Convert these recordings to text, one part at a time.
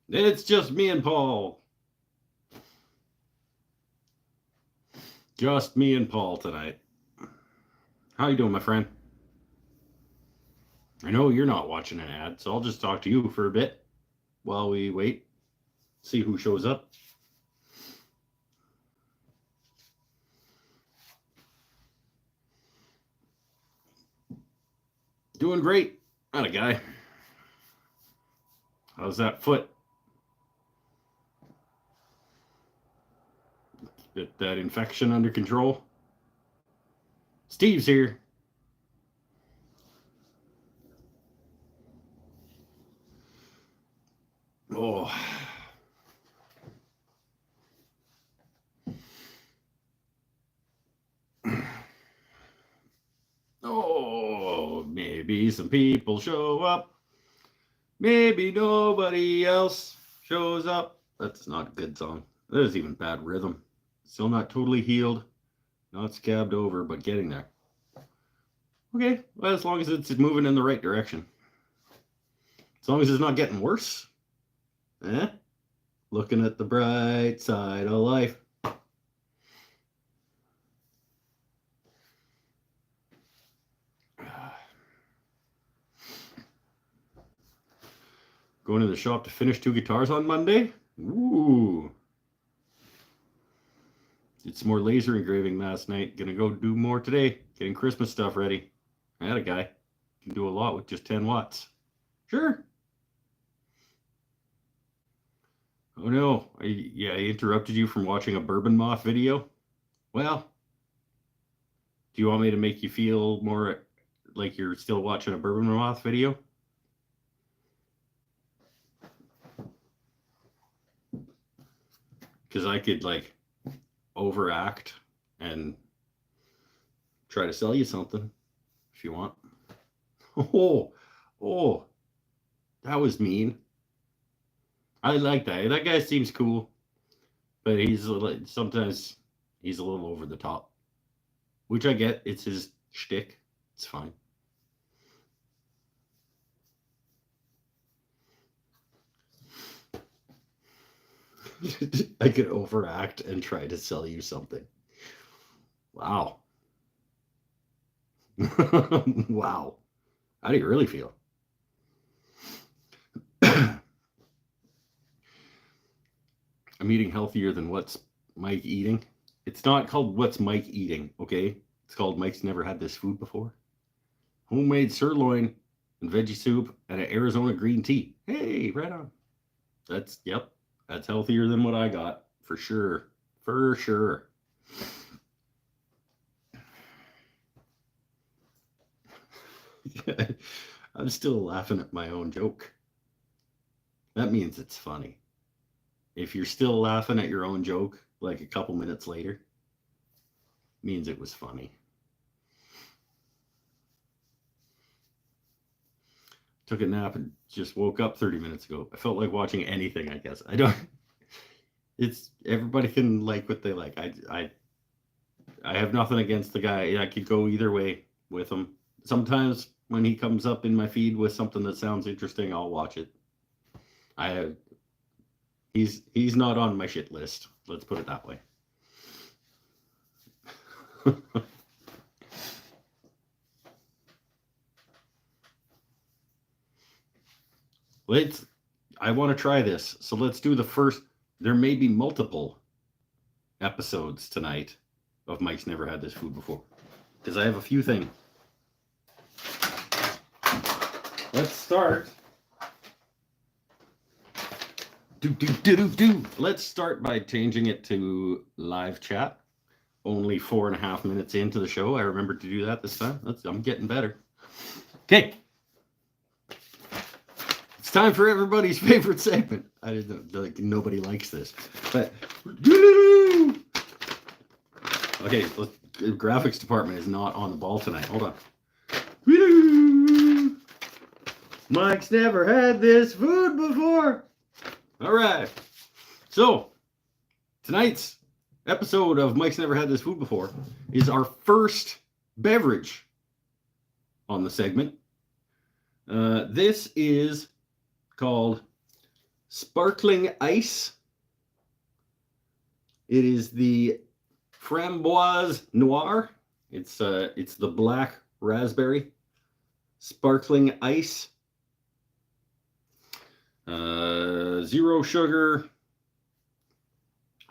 It's just me and Paul. Just me and Paul tonight. How you doing, my friend? I know you're not watching an ad, so I'll just talk to you for a bit while we wait, see who shows up. Doing great. Not a guy. How's that foot? Get that infection under control? Steve's here. Oh. Oh, maybe some people show up. Maybe nobody else shows up. That's not a good song. There's even bad rhythm. Still not totally healed. Not scabbed over, but getting there. Okay, well, as long as it's moving in the right direction. As long as it's not getting worse. Eh? Looking at the bright side of life. Going to the shop to finish 2 guitars on Monday? Ooh. Did some more laser engraving last night. Gonna go do more today. Getting Christmas stuff ready. I had a guy. Can do a lot with just 10 watts. Sure. Oh no. I interrupted you from watching a bourbon moth video. Well, do you want me to make you feel more like you're still watching a bourbon moth video? Because I could like overact and try to sell you something if you want. Oh, that was mean. I like that. That guy seems cool, but sometimes he's a little over the top, which I get. It's his shtick. It's fine. I could overact and try to sell you something. Wow. Wow. How do you really feel? I'm eating healthier than what's Mike eating. It's not called what's Mike eating, okay? It's called Mike's never had this food before. Homemade sirloin and veggie soup and an Arizona green tea. Hey, right on. That's healthier than what I got, for sure. For sure. I'm still laughing at my own joke. That means it's funny. If you're still laughing at your own joke, like a couple minutes later, means it was funny. Took a nap and just woke up 30 minutes ago. I felt like watching anything, I guess. It's everybody can like what they like. I have nothing against the guy. I could go either way with him. Sometimes when he comes up in my feed with something that sounds interesting, I'll watch it. He's not on my shit list. Let's put it that way. I want to try this. So let's do the first. There may be multiple episodes tonight of Mike's Never Had This Food Before, because I have a few things. Let's start. Let's start by changing it to live chat. Only 4.5 minutes into the show. I remembered to do that this time. I'm getting better. Okay. It's time for everybody's favorite segment. Nobody likes this, but okay. The graphics department is not on the ball tonight. Hold on. Mike's never had this food before. All right. So tonight's episode of Mike's Never Had This Food Before is our first beverage on the segment. This is called sparkling ice. It is the framboise noir. It's the black raspberry sparkling ice. Zero sugar.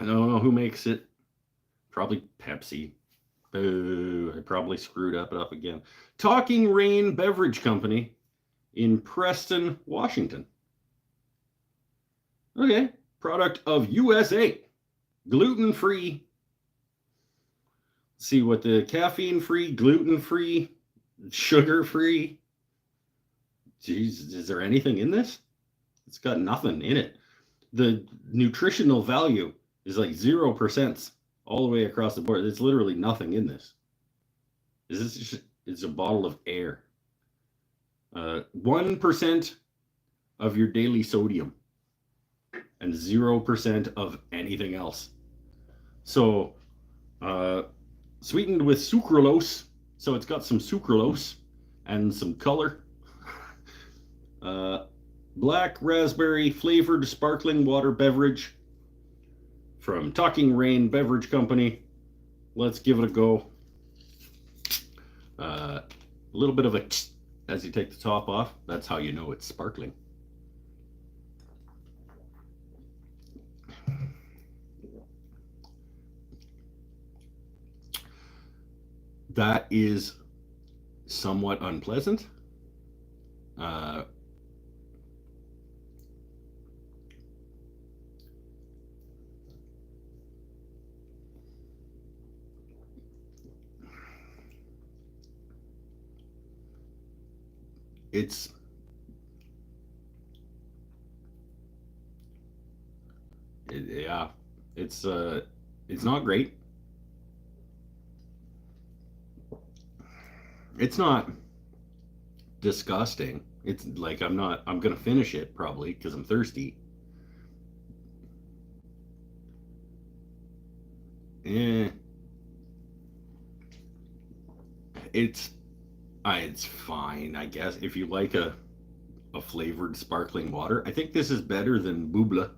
I don't know who makes it. Probably Pepsi. Boo, I probably screwed up again. Talking Rain Beverage Company in Preston, Washington. Okay, product of USA. Gluten-free. Let's see what the caffeine-free, gluten-free, sugar-free. Jeez, is there anything in this? It's got nothing in it. The nutritional value is like 0% all the way across the board. There's literally nothing in this. Is this just, it's a bottle of air. 1% of your daily sodium and 0% of anything else. So, sweetened with sucralose. So it's got some sucralose and some color. Black raspberry flavored sparkling water beverage from Talking Rain Beverage Company. Let's give it a go. A little bit of a as you take the top off. That's how you know it's sparkling. That is somewhat unpleasant. It's yeah, it's not great. It's not disgusting. It's like I'm gonna finish it probably because I'm thirsty. Eh, it's it's fine, I guess. If you like a flavored sparkling water, I think this is better than Bubla.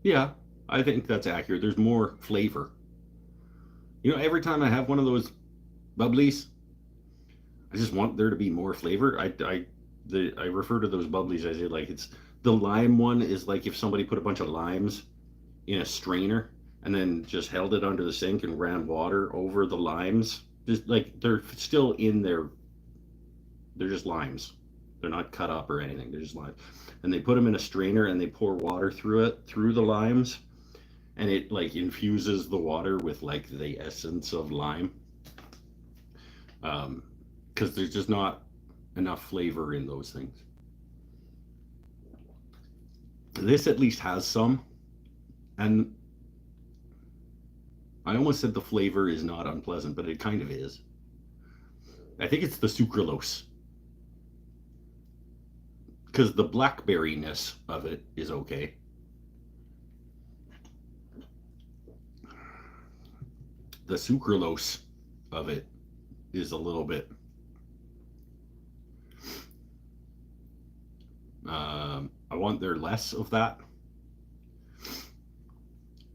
Yeah, I think that's accurate. There's more flavor. You know, every time I have one of those bubblies, I just want there to be more flavor. I refer to those bubblies as like it's the lime one is like if somebody put a bunch of limes in a strainer and then just held it under the sink and ran water over the limes. Just like they're still in there. They're just limes. They're not cut up or anything. They're just limes. And they put them in a strainer and they pour water through it, through the limes, and it like infuses the water with like the essence of lime. Because there's just not enough flavor in those things. This at least has some, and I almost said the flavor is not unpleasant, but it kind of is. I think it's the sucralose. Because the blackberryness of it is okay. The sucralose of it is a little bit. I want there less of that.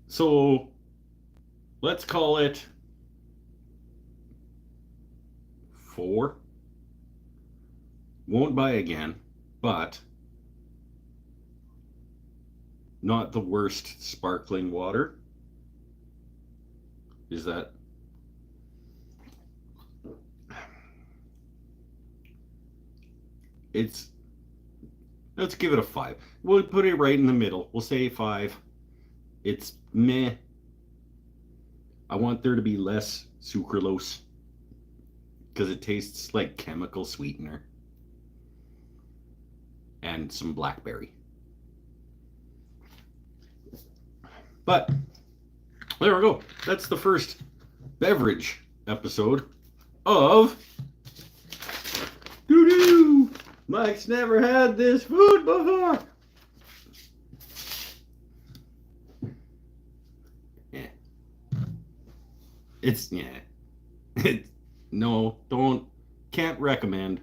So let's call it 4. Won't buy again, but not the worst sparkling water. Is that? It's. Let's give it a 5. We'll put it right in the middle. We'll say 5. It's meh. I want there to be less sucralose because it tastes like chemical sweetener and some blackberry. But there we go. That's the first beverage episode of Doo-doo! Mike's never had this food before. Yeah. It's no, can't recommend.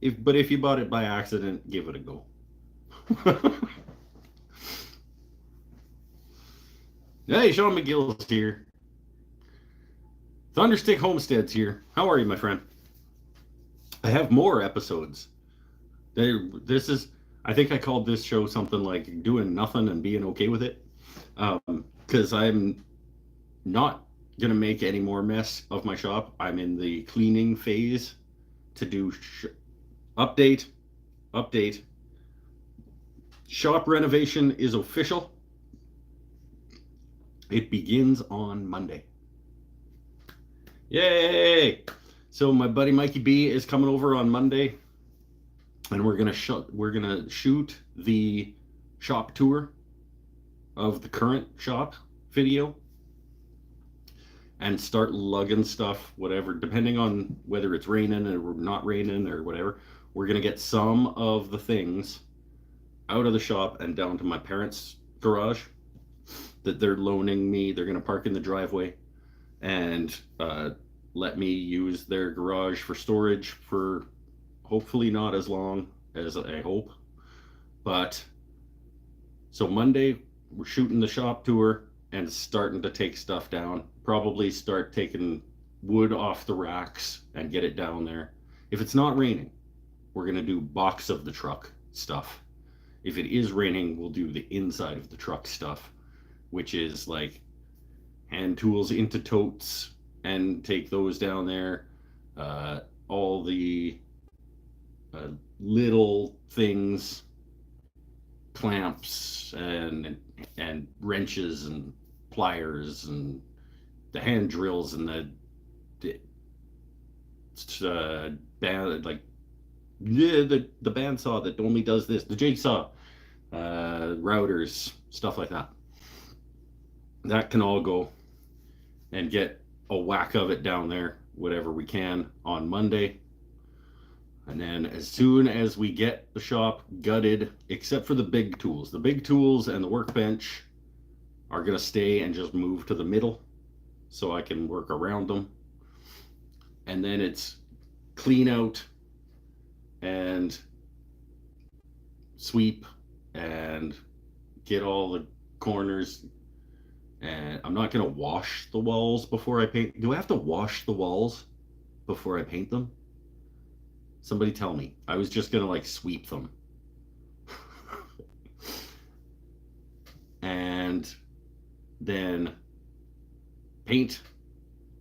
If you bought it by accident, give it a go. Hey, Sean McGill's here. Thunderstick Homestead's here. How are you, my friend? I have more episodes. This is, I think I called this show something like doing nothing and being okay with it. Because I'm not going to make any more mess of my shop. I'm in the cleaning phase to do update, update. Shop renovation is official. It begins on Monday. Yay! So my buddy Mikey B is coming over on Monday, and we're gonna shoot the shop tour of the current shop video and start lugging stuff, whatever, depending on whether it's raining or not raining or whatever. We're gonna get some of the things out of the shop and down to my parents' garage that they're loaning me. They're gonna park in the driveway and let me use their garage for storage for hopefully not as long as I hope. But so Monday we're shooting the shop tour and starting to take stuff down. Probably start taking wood off the racks and get it down there. If it's not raining, we're gonna do box of the truck stuff. If it is raining, we'll do the inside of the truck stuff, which is like hand tools into totes and take those down there. All the little things, clamps and wrenches and pliers and the hand drills and the band, like the bandsaw that only does this, the jigsaw, routers, stuff like that. That can all go and get a whack of it down there, whatever we can, on Monday. And then as soon as we get the shop gutted, except for the big tools and the workbench are going to stay and just move to the middle so I can work around them. And then it's clean out and sweep and get all the corners. And I'm not going to wash the walls before I paint. Do I have to wash the walls before I paint them? Somebody tell me. I was just going to like sweep them. And then paint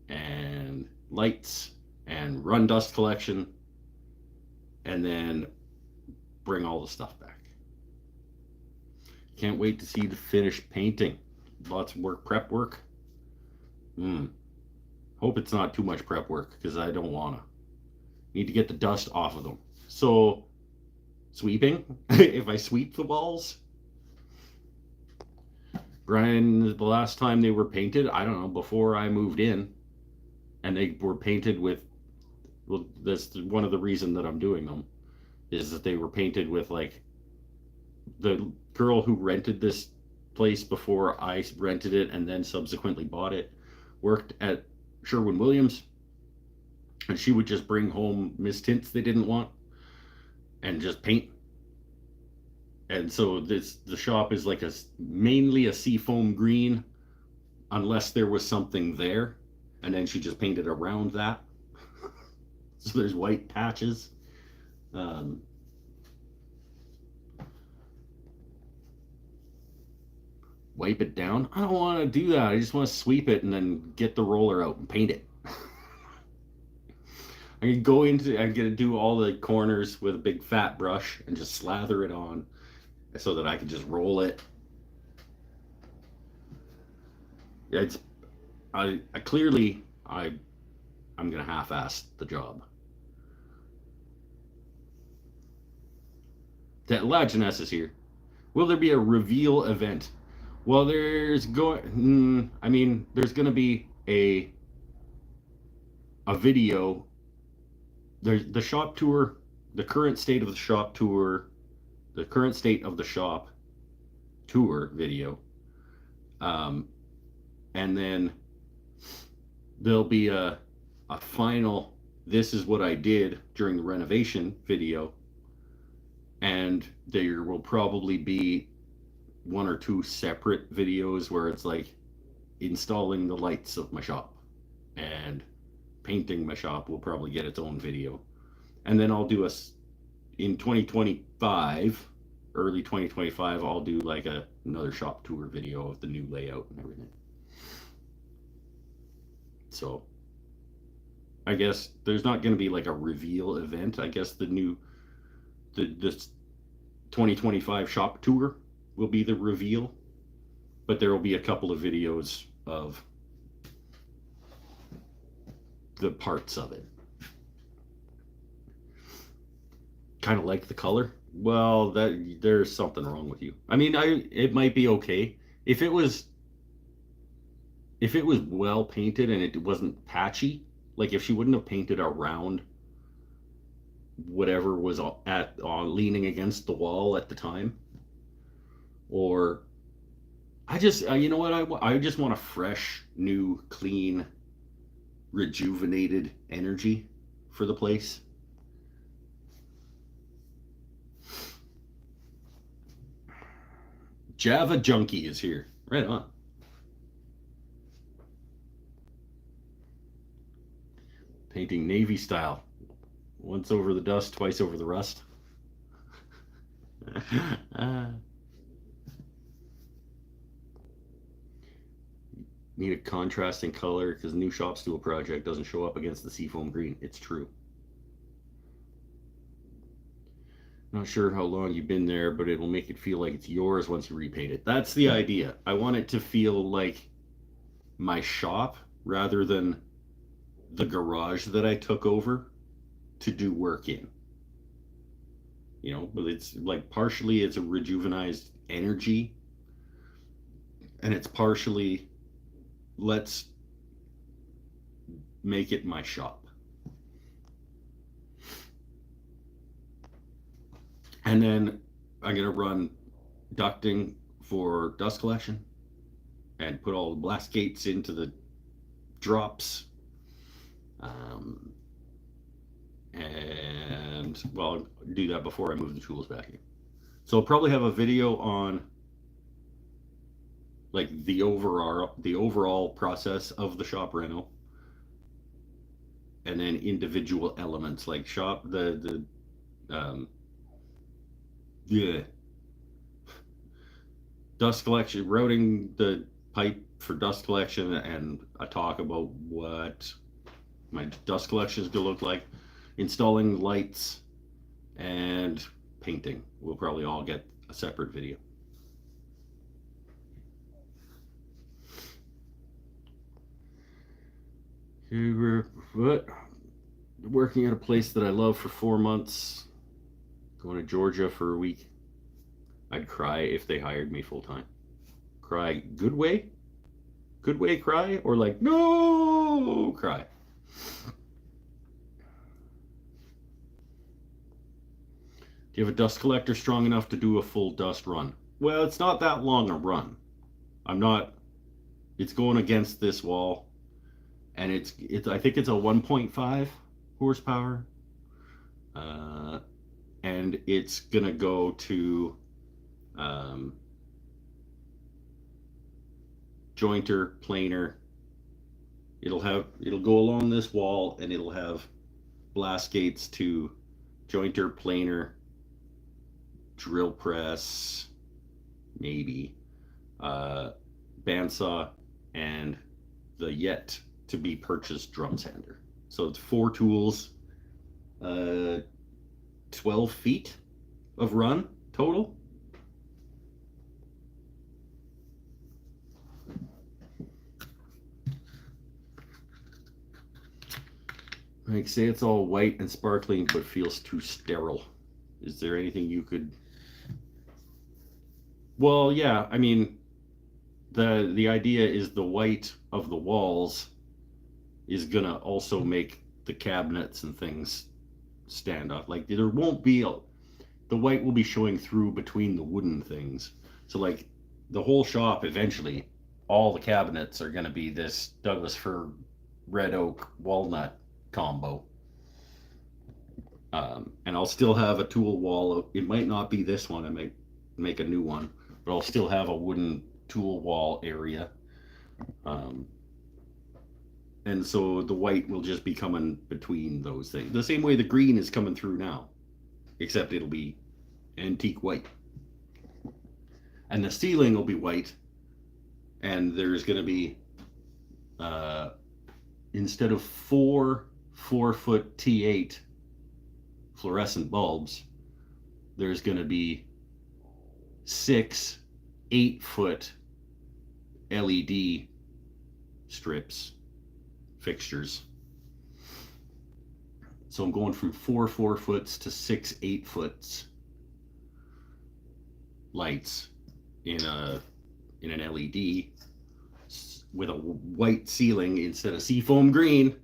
and lights and run dust collection and then bring all the stuff back. Can't wait to see the finished painting. Lots of work, prep work. Hope it's not too much prep work because I don't wanna. Need to get the dust off of them. So sweeping, if I sweep the walls, Brian, the last time they were painted, I don't know, before I moved in, and they were painted with, well, that's one of the reasons that I'm doing them, is that they were painted with, like, the girl who rented this place before I rented it and then subsequently bought it worked at Sherwin-Williams, and she would just bring home mist tints they didn't want and just paint. And so the shop is like mainly a seafoam green, unless there was something there, and then she just painted around that. So there's white patches. Wipe it down. I don't want to do that. I just want to sweep it and then get the roller out and paint it. I'm gonna do all the corners with a big fat brush and just slather it on so that I can just roll it. I'm gonna half-ass the job. That Lajeunesse is here. Will there be a reveal event? Well, there's going to be a video. There's the shop tour, the current state of the shop tour, the current state of the shop tour video. And then there'll be a final this is what I did during the renovation video, and there will probably be one or two separate videos where it's like installing the lights of my shop, and painting my shop will probably get its own video. And then I'll do in 2025, early 2025, I'll do like another shop tour video of the new layout and everything. So I guess there's not going to be like a reveal event. I guess the 2025 shop tour will be the reveal, but there will be a couple of videos of the parts of it. Kind of like the color. Well, there's something wrong with you. I mean, it might be okay if it was well painted and it wasn't patchy. Like if she wouldn't have painted around whatever was leaning against the wall at the time, or I just you know what, I just want a fresh, new, clean, rejuvenated energy for the place. Java Junkie is here. Right on. Painting Navy style. Once over the dust, twice over the rust. Need a contrasting color because new shop stool project doesn't show up against the seafoam green. It's true. Not sure how long you've been there, but it will make it feel like it's yours once you repaint it. That's the idea. I want it to feel like my shop rather than the garage that I took over to do work in. You know, but it's like partially it's a rejuvenized energy, and it's partially let's make it my shop. And then I'm going to run ducting for dust collection and put all the blast gates into the drops. And well, I'll do that before I move the tools back in. So I'll probably have a video on like the overall process of the shop reno, and then individual elements like the dust collection, routing the pipe for dust collection, and I talk about what my dust collection is going to look like, installing lights, and painting. We'll probably all get a separate video. Working at a place that I love for 4 months, going to Georgia for a week. I'd cry if they hired me full time. Cry good way cry, or like no cry. Do you have a dust collector strong enough to do a full dust run? Well, it's not that long a run. It's going against this wall, and it's I think it's a 1.5 horsepower, and it's gonna go to jointer, planer. It'll go along this wall, and it'll have blast gates to jointer, planer, drill press, maybe bandsaw, and the yet to be purchased drum sander. So it's 4 tools, 12 feet of run total. Like, say it's all white and sparkling but feels too sterile. Is there anything you could... Well, yeah, I mean, the idea is the white of the walls is gonna also make the cabinets and things stand up. Like, there won't be the white will be showing through between the wooden things. So like the whole shop, eventually all the cabinets are gonna be this Douglas fir red oak walnut combo. And I'll still have a tool wall. It might not be this one. I might make a new one, but I'll still have a wooden tool wall area. Um, and so the white will just be coming between those things. The same way the green is coming through now, except it'll be antique white. And the ceiling will be white, and there's going to be, instead of 4 4-foot T8 fluorescent bulbs, there's going to be 6 8-foot LED strips, fixtures. So I'm going from 4 4-foots to 6 8-foots lights in an LED with a white ceiling instead of seafoam green.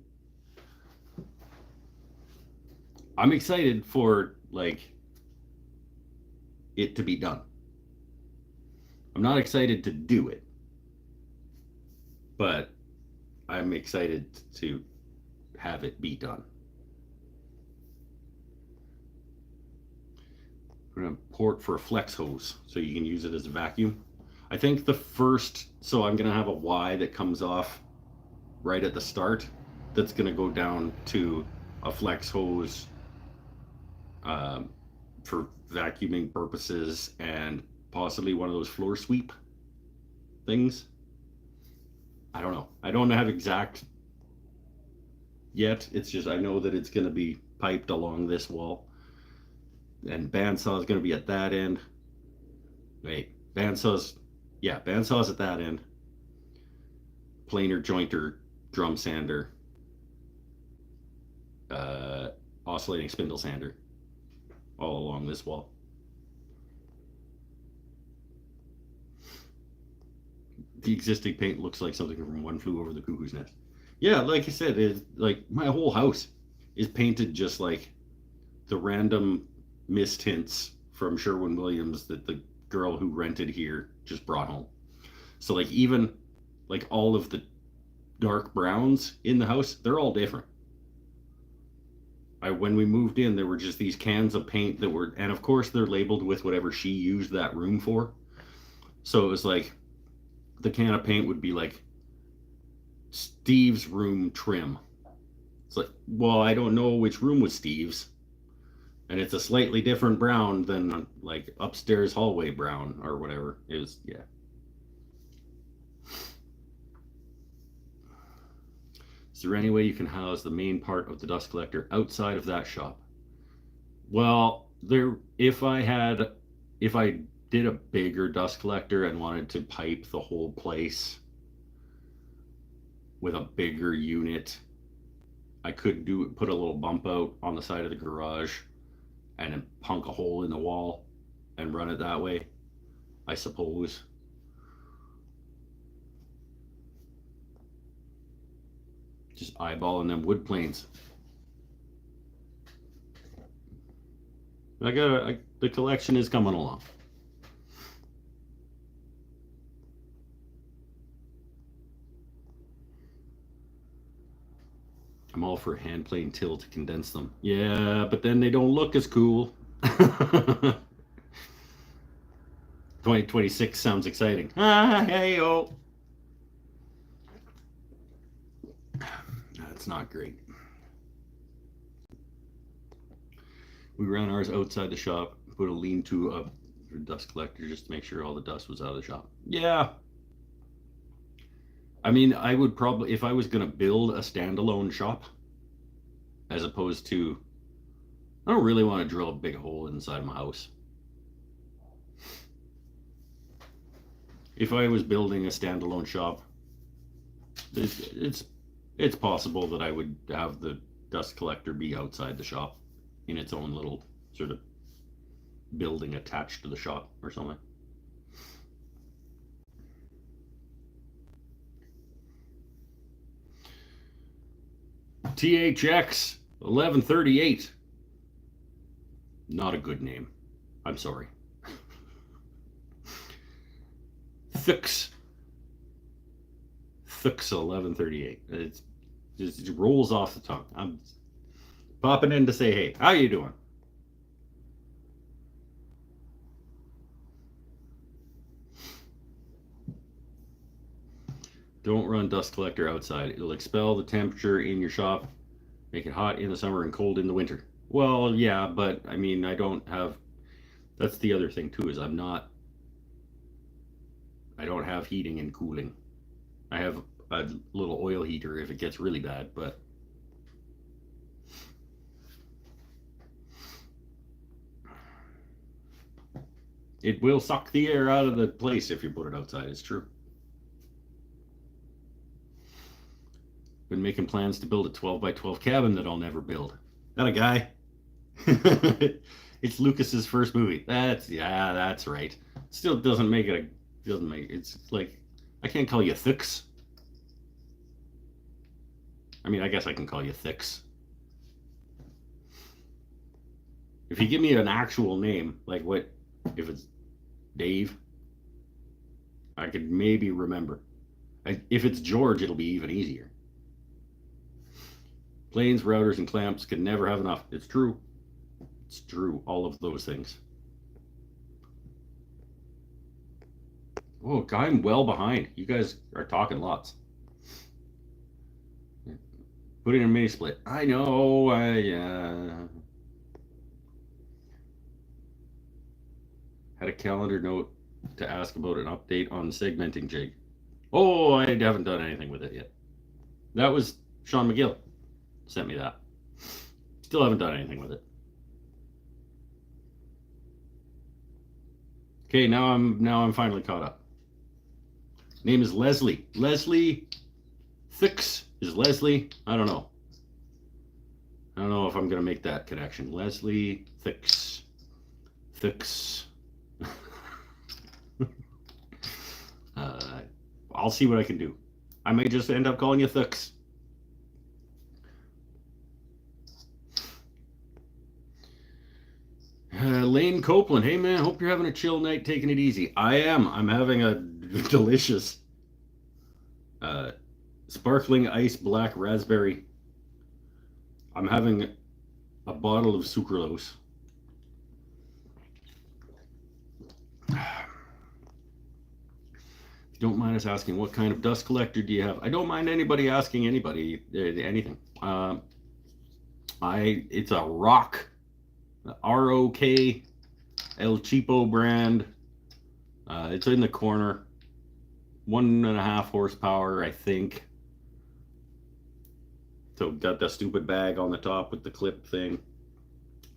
I'm excited for it to be done. I'm not excited to do it, but I'm excited to have it be done. We're going to port for a flex hose so you can use it as a vacuum. I think so I'm going to have a Y that comes off right at the start that's going to go down to a flex hose for vacuuming purposes, and possibly one of those floor sweep things. I don't know. I don't have exact yet. It's just I know that it's going to be piped along this wall, and bandsaw is going to be at that end. Bandsaw's at that end. Planer, jointer, drum sander, oscillating spindle sander, all along this wall. The existing paint looks like something from One Flew Over the Cuckoo's Nest. Yeah, like I said, my whole house is painted just like the random mist tints from Sherwin-Williams that the girl who rented here just brought home. So even all of the dark browns in the house, they're all different. When we moved in, there were just these cans of paint that were, and of course they're labeled with whatever she used that room for. So it was the can of paint would be Steve's room trim. It's well, I don't know which room was Steve's, and it's a slightly different brown than upstairs hallway brown or whatever. It was, yeah. Is there any way you can house the main part of the dust collector outside of that shop? Well, if I did a bigger dust collector and wanted to pipe the whole place with a bigger unit, I could put a little bump out on the side of the garage and then punk a hole in the wall and run it that way, I suppose. Just eyeballing them wood planes. The collection is coming along. I'm all for hand plane till to condense them. Yeah, but then they don't look as cool. 2026 sounds exciting. Hey, oh. That's not great. We ran ours outside the shop, put a lean-to up for dust collector just to make sure all the dust was out of the shop. Yeah. I mean, I would probably, if I was going to build a standalone shop, as opposed to, I don't really want to drill a big hole inside my house. If I was building a standalone shop, it's possible that I would have the dust collector be outside the shop in its own little sort of building attached to the shop or something. THX 1138. Not a good name. I'm sorry. Thux 1138. It rolls off the tongue. Popping in to say hey. How you doing? Don't run dust collector outside. It'll expel the temperature in your shop, make it hot in the summer and cold in the winter. Well, yeah, but I mean, I don't have. That's the other thing too. Is I'm not. I don't have heating and cooling. I have a little oil heater if it gets really bad, but it will suck the air out of the place if you put it outside. It's true. Been making plans to build a 12 by 12 cabin that I'll never build. That a guy? It's Lucas's first movie. That's right. Still doesn't make it a doesn't make it's like I can't call you Thix. I mean, I guess I can call you Thix. If you give me an actual name, like what if it's Dave, I could maybe remember. If it's George, it'll be even easier. Planes, routers, and clamps can never have enough. It's true. It's true. All of those things. Oh, I'm well behind. You guys are talking lots. Put in a mini split. I know. Had a calendar note to ask about an update on segmenting jig. Oh, I haven't done anything with it yet. That was Sean McGill sent me that. Still haven't done anything with it. Okay, now I'm finally caught up. Name is Leslie. Leslie Thix is Leslie. I don't know. I don't know if I'm gonna make that connection. Leslie Thix. Thix. I'll see what I can do. I may just end up calling you Thix. Lane Copeland, hey man, hope you're having a chill night, taking it easy. I am. I'm having a delicious sparkling ice black raspberry. I'm having a bottle of sucralose. If you don't mind us asking, what kind of dust collector do you have? I don't mind anybody asking anybody anything. It's a Rock. The ROK El Cheapo brand. It's in the corner. 1.5 horsepower, I think. So got the stupid bag on the top with the clip thing.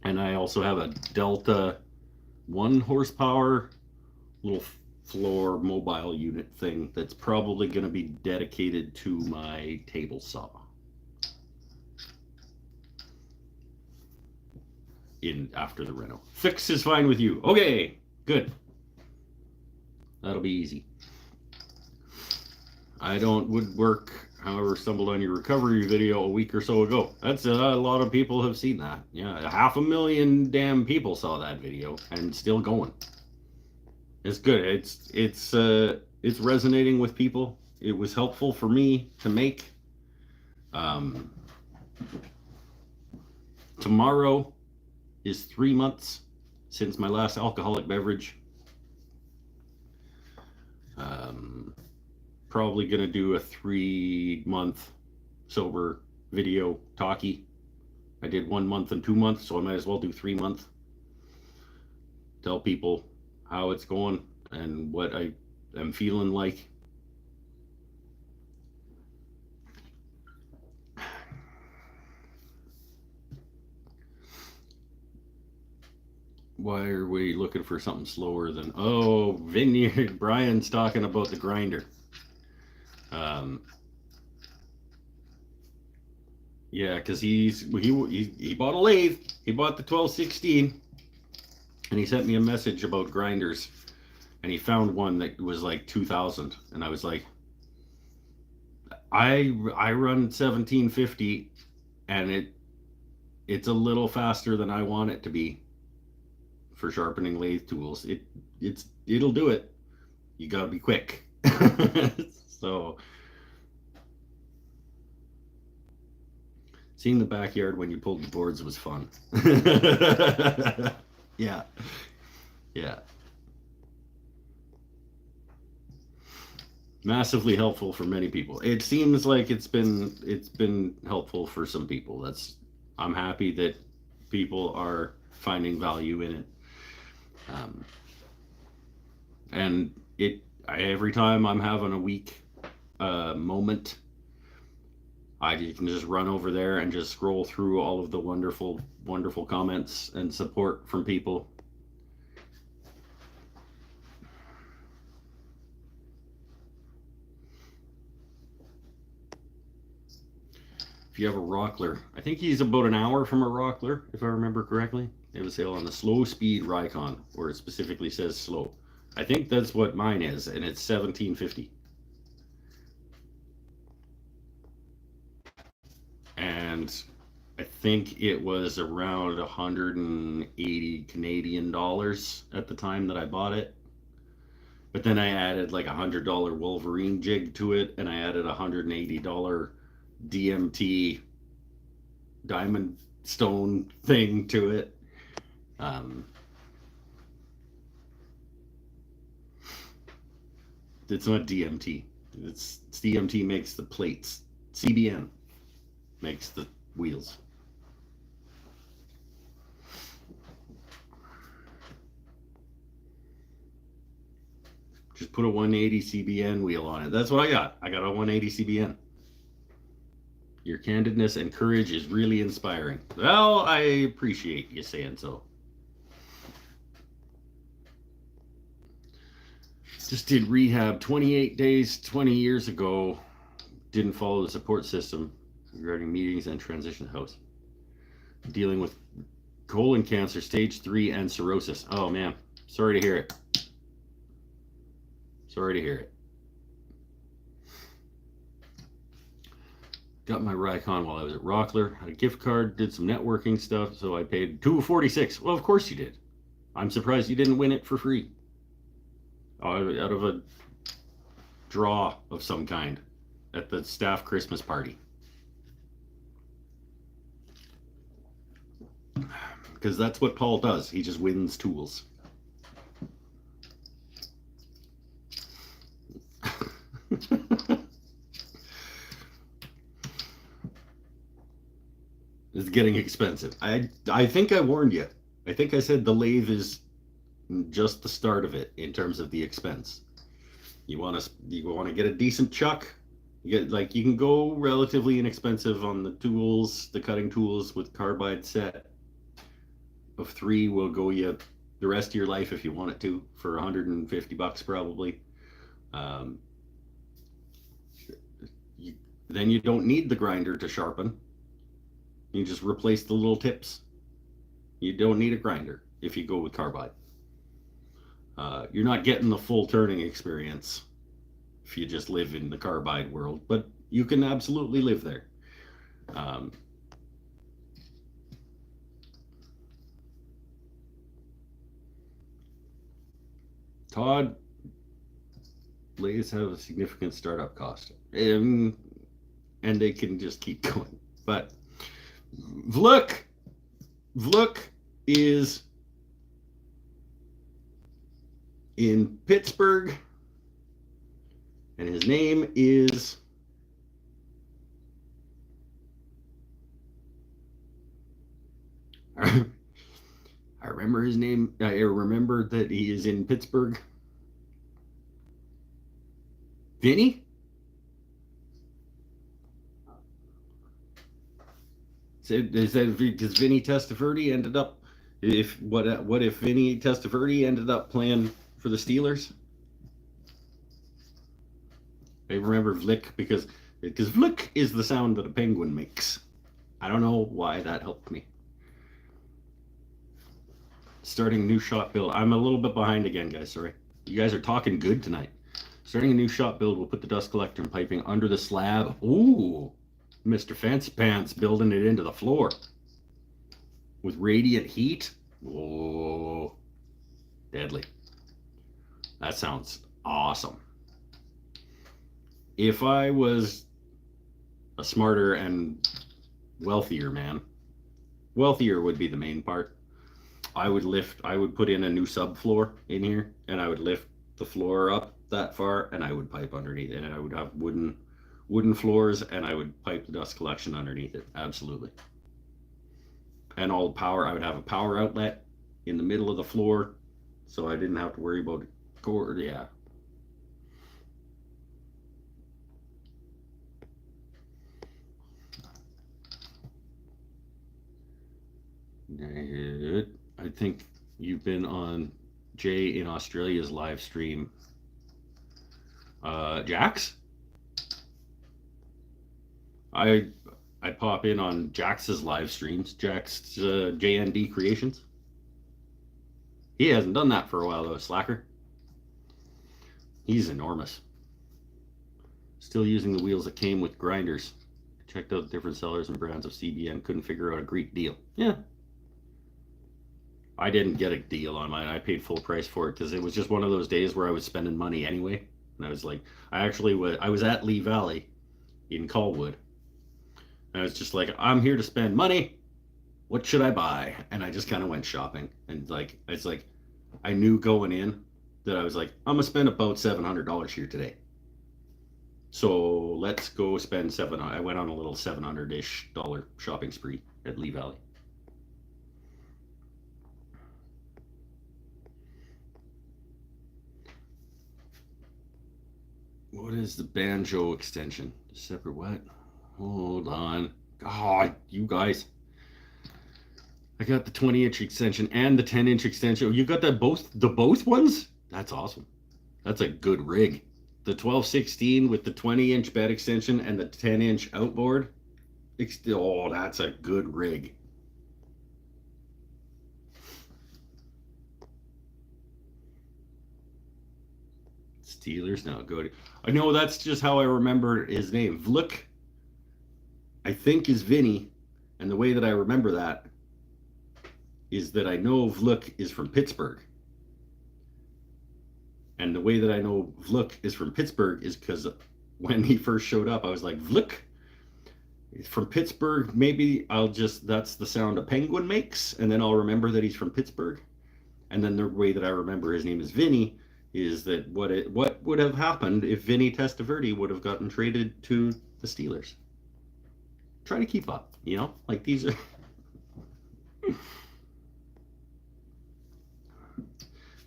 And I also have a Delta 1 horsepower little floor mobile unit thing that's probably going to be dedicated to my table saw. In after the reno. Fix is fine with you. Okay, good. That'll be easy. I don't woodwork, however, stumbled on your recovery video a week or so ago. That's a lot of people have seen that. Yeah, 500,000 damn people saw that video and still going. It's good. It's resonating with people. It was helpful for me to make. Tomorrow is 3 months since my last alcoholic beverage. Probably gonna do a 3-month sober video talkie. I did 1 month and 2 months, so I might as well do 3 months. Tell people how it's going and what I am feeling like. Why are we looking for something slower than Vineyard? Brian's talking about the grinder. Yeah, because he bought a lathe. He bought the 1216, and he sent me a message about grinders, and he found one that was like 2,000, and I was like, I run 1750, and it's a little faster than I want it to be for sharpening lathe tools. It'll do it. You gotta be quick. So Seeing the backyard when you pulled the boards was fun. Yeah, yeah. Massively helpful for many people. It seems like it's been helpful for some people. I'm happy that people are finding value in it. Um, and every time I'm having a weak moment, I can just run over there and just scroll through all of the wonderful, wonderful comments and support from people. If you have a Rockler, I think he's about an hour from a Rockler, if I remember correctly. They have a sale on the slow speed Rycon, where it specifically says slow. I think that's what mine is, and it's 1750. And I think it was around 180 Canadian dollars at the time that I bought it. But then I added like $100 Wolverine jig to it, and I added $180 DMT diamond stone thing to it. Um, it's not DMT. It's DMT makes the plates. CBN makes the wheels. Just put a 180 CBN wheel on it. That's what I got. I got a 180 CBN. Your candidness and courage is really inspiring. Well, I appreciate you saying so. Just did rehab 28 days 20 years ago. Didn't follow the support system regarding meetings and transition house. Dealing with colon cancer stage 3 and cirrhosis. Oh man, sorry to hear it. Sorry to hear it. Got my Rycon while I was at Rockler. Had a gift card, did some networking stuff, so I paid $246. Well, of course you did. I'm surprised you didn't win it for free. Out of a draw of some kind at the staff Christmas party. Because that's what Paul does. He just wins tools. It's getting expensive. I think I warned you. I think I said the lathe is just the start of it in terms of the expense. You want to get a decent chuck. You can go relatively inexpensive on the tools, the cutting tools with carbide set of 3 will go you the rest of your life if you want it to for $150 probably. Then you don't need the grinder to sharpen. You just replace the little tips. You don't need a grinder if you go with carbide. You're not getting the full turning experience if you just live in the carbide world, but you can absolutely live there. Todd, lathes have a significant startup cost, and they can just keep going. But Vluk is in Pittsburgh, and his name is I remember his name. I remember that he is in Pittsburgh. Vinny? Is that because Vinny Testaverde ended up? What if Vinny Testaverde ended up playing for the Steelers? I remember Vlick because Vlick is the sound that a penguin makes. I don't know why that helped me. Starting new shop build. I'm a little bit behind again, guys. Sorry. You guys are talking good tonight. Starting a new shop build. We'll put the dust collector and piping under the slab. Ooh, Mr. Fancy Pants building it into the floor with radiant heat. Whoa, deadly. That sounds awesome. If I was a smarter and wealthier, man. Wealthier would be the main part. I would put in a new subfloor in here, and I would lift the floor up that far, and I would pipe underneath it, and I would have wooden floors, and I would pipe the dust collection underneath it. Absolutely. And all the power, I would have a power outlet in the middle of the floor, so I didn't have to worry about cord. Yeah. I think you've been on Jay in Australia's live stream. Jax? I pop in on Jax's live streams. Jax JND Creations. He hasn't done that for a while though, slacker. He's enormous. Still using the wheels that came with grinders. Checked out different sellers and brands of CBN. Couldn't figure out a great deal. Yeah. I didn't get a deal on mine. I paid full price for it because it was just one of those days where I was spending money anyway. And I was like, I was at Lee Valley in Colwood. And I was just like, I'm here to spend money. What should I buy? And I just kind of went shopping. And like, it's like, I knew going in that I was like, I'm gonna spend about $700 here today. So let's go spend I went on a little $700-ish shopping spree at Lee Valley. What is the banjo extension? Separate what? Hold on. God, you guys. I got the 20-inch extension and the 10-inch extension. You got that both ones? That's awesome. That's a good rig. The 1216 with the 20-inch bed extension and the 10-inch outboard. Oh, that's a good rig. Steelers now good. I know that's just how I remember his name. Vluk, I think, is Vinny, and the way that I remember that is that I know Vluk is from Pittsburgh. And the way that I know Vluk is from Pittsburgh is because when he first showed up, I was like, Vluk? From Pittsburgh, maybe that's the sound a penguin makes, and then I'll remember that he's from Pittsburgh. And then the way that I remember his name is Vinny is that what would have happened if Vinny Testaverde would have gotten traded to the Steelers? Try to keep up, like these are.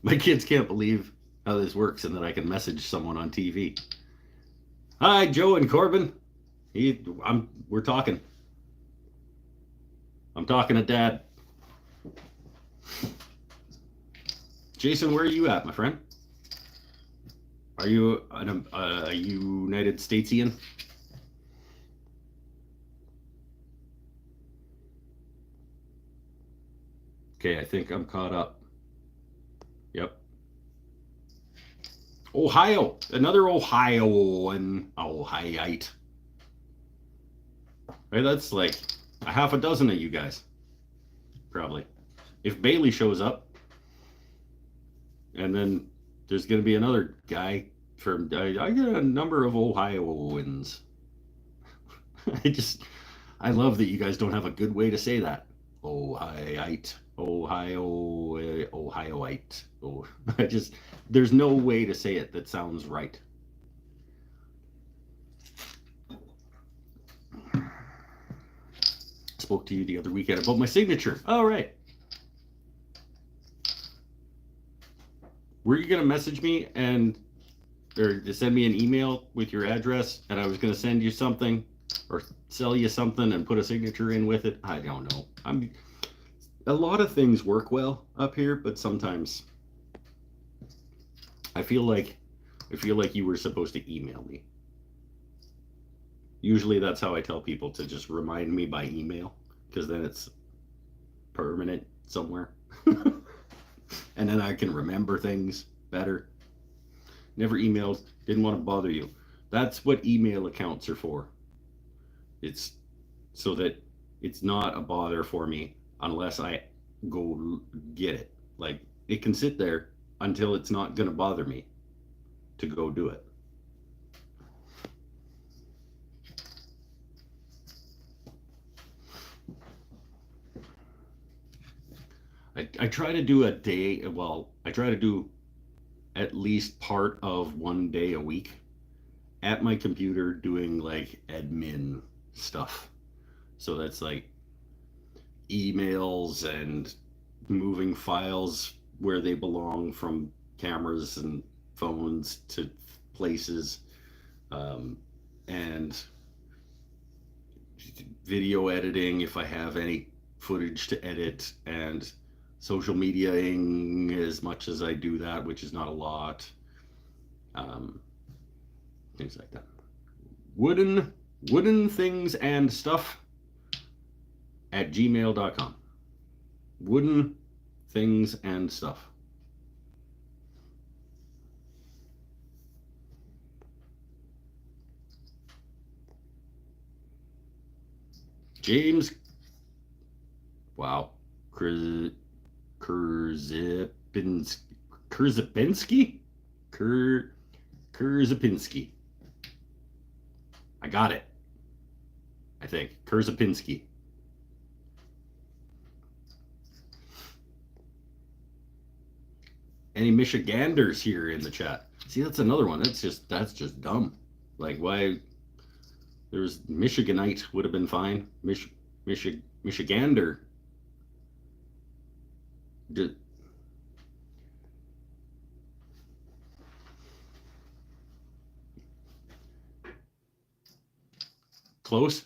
My kids can't believe how this works and that I can message someone on TV. Hi, Joe and Corbin. We're talking. I'm talking to Dad. Jason, where are you at, my friend? Are you a United Statesian? Okay, I think I'm caught up. Yep. Ohio, another Ohioan, Ohioite. Right, that's like a half a dozen of you guys, probably. If Bailey shows up, and then there's going to be another guy from. I get a number of Ohioans. I love that you guys don't have a good way to say that. Ohioite. Ohioite. Oh, there's no way to say it that sounds right. Spoke to you the other weekend about my signature. All right. Were you going to message me or to send me an email with your address, and I was going to send you something or sell you something and put a signature in with it? I don't know. A lot of things work well up here, but sometimes I feel like you were supposed to email me. Usually that's how I tell people to just remind me by email, because then it's permanent somewhere. And then I can remember things better. Never emailed, didn't want to bother you. That's what email accounts are for. It's so that it's not a bother for me unless I go get it. Like, it can sit there until it's not going to bother me to go do it. I try to do a day. Well, I try to do at least part of one day a week at my computer doing like admin stuff. So that's like emails and moving files where they belong from cameras and phones to places, um, and video editing if I have any footage to edit, and social mediaing as much as I do that, which is not a lot. Um, Things like that. Wooden things and stuff at gmail.com. Wooden things and stuff. James, wow, Kurzipinski, Kurzipinski. I got it. I think Kurzipinski. Any Michiganders here in the chat? See, that's another one. That's just dumb. Like, why? There's Michiganite would have been fine. Michigander. Close.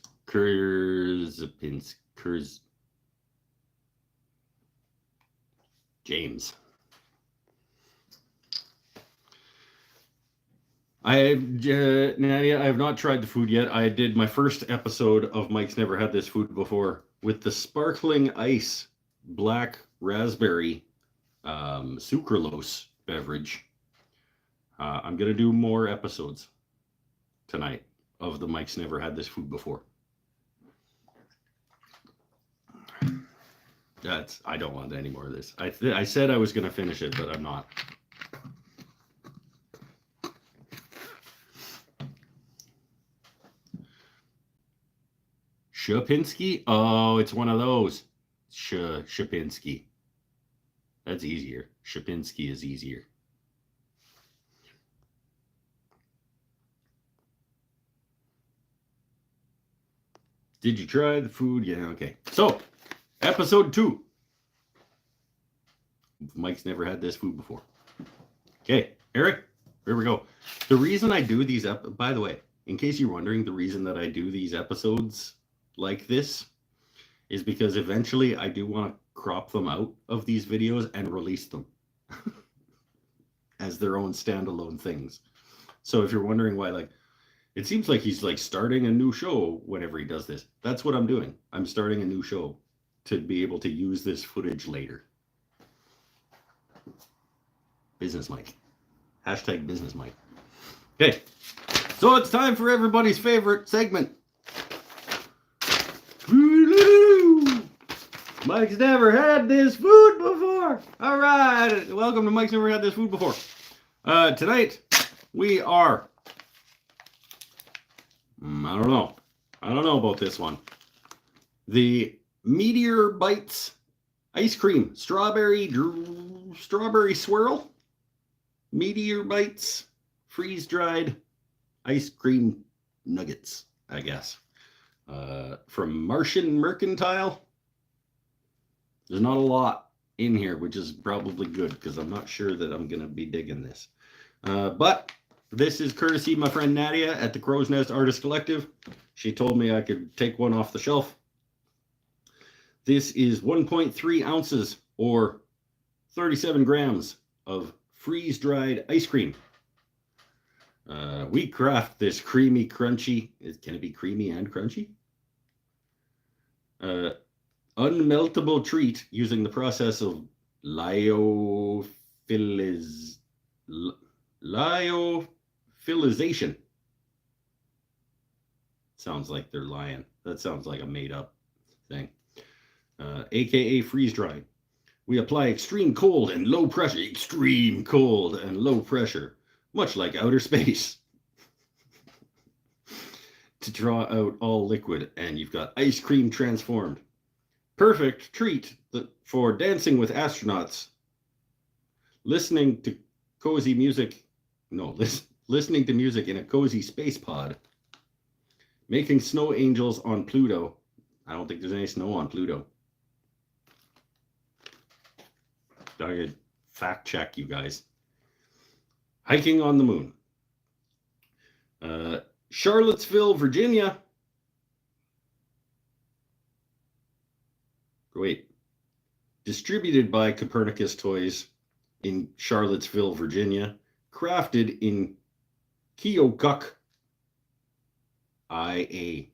James. Nadia, I have not tried the food yet. I did my first episode of Mike's Never Had This Food Before with the sparkling ice black raspberry sucralose beverage. I'm going to do more episodes tonight of the Mike's Never Had This Food Before. I don't want any more of this. I said I was going to finish it, but I'm not. Shapinski? Oh, it's one of those. Shapinski. That's easier. Shapinski is easier. Did you try the food? Yeah, okay. So, episode 2. Mike's Never Had This Food Before. Okay, Eric, here we go. The reason I do these, by the way, in case you're wondering, the reason that I do these episodes like this is because eventually I do want to crop them out of these videos and release them as their own standalone things. So if you're wondering why, like, it seems like he's like starting a new show whenever he does this. That's what I'm doing. I'm starting a new show to be able to use this footage later. Business Mike. Hashtag Business Mike. Okay. So it's time for everybody's favorite segment. Mike's Never Had This Food Before. All right. Welcome to Mike's Never Had This Food Before. Tonight, we are... I don't know. I don't know about this one. The Meteor Bites ice cream. Strawberry swirl. Meteor Bites freeze-dried ice cream nuggets, I guess. From Martian Mercantile. There's not a lot in here, which is probably good because I'm not sure that I'm going to be digging this. But this is courtesy of my friend Nadia at the Crow's Nest Artist Collective. She told me I could take one off the shelf. This is 1.3 ounces or 37 grams of freeze-dried ice cream. We craft this creamy, crunchy. Can it be creamy and crunchy? Unmeltable treat using the process of lyophilization. Sounds like they're lying. That sounds like a made-up thing. AKA freeze-drying. We apply extreme cold and low pressure. Extreme cold and low pressure. Much like outer space. To draw out all liquid, and you've got ice cream transformed. Perfect treat for dancing with astronauts, listening to cozy music. No, listening to music in a cozy space pod, making snow angels on Pluto. I don't think there's any snow on Pluto. I could fact check you guys. Hiking on the moon. Charlottesville, Virginia. Wait. Distributed by Copernicus Toys in Charlottesville, Virginia. Crafted in Keokuk, Iowa?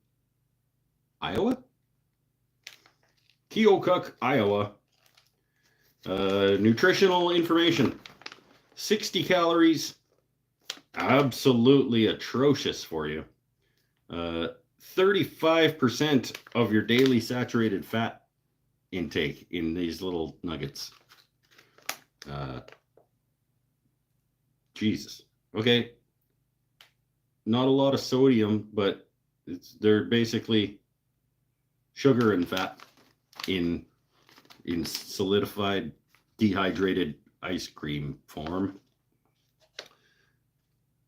Keokuk, Iowa. Nutritional information. 60 calories. Absolutely atrocious for you. 35% of your daily saturated fat intake in these little nuggets. Jesus. Okay. Not a lot of sodium, but they're basically sugar and fat in solidified, dehydrated ice cream form.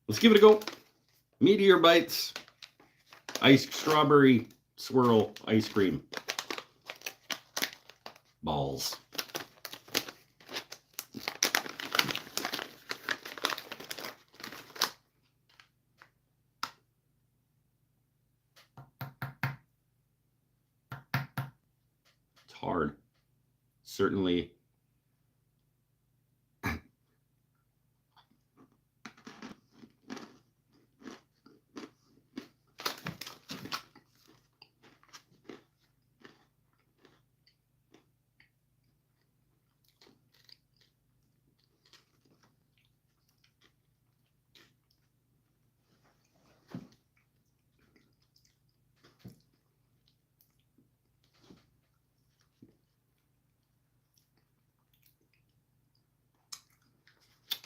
Let's give it a go. Meteor Bites, strawberry swirl ice cream balls. It's hard. Certainly.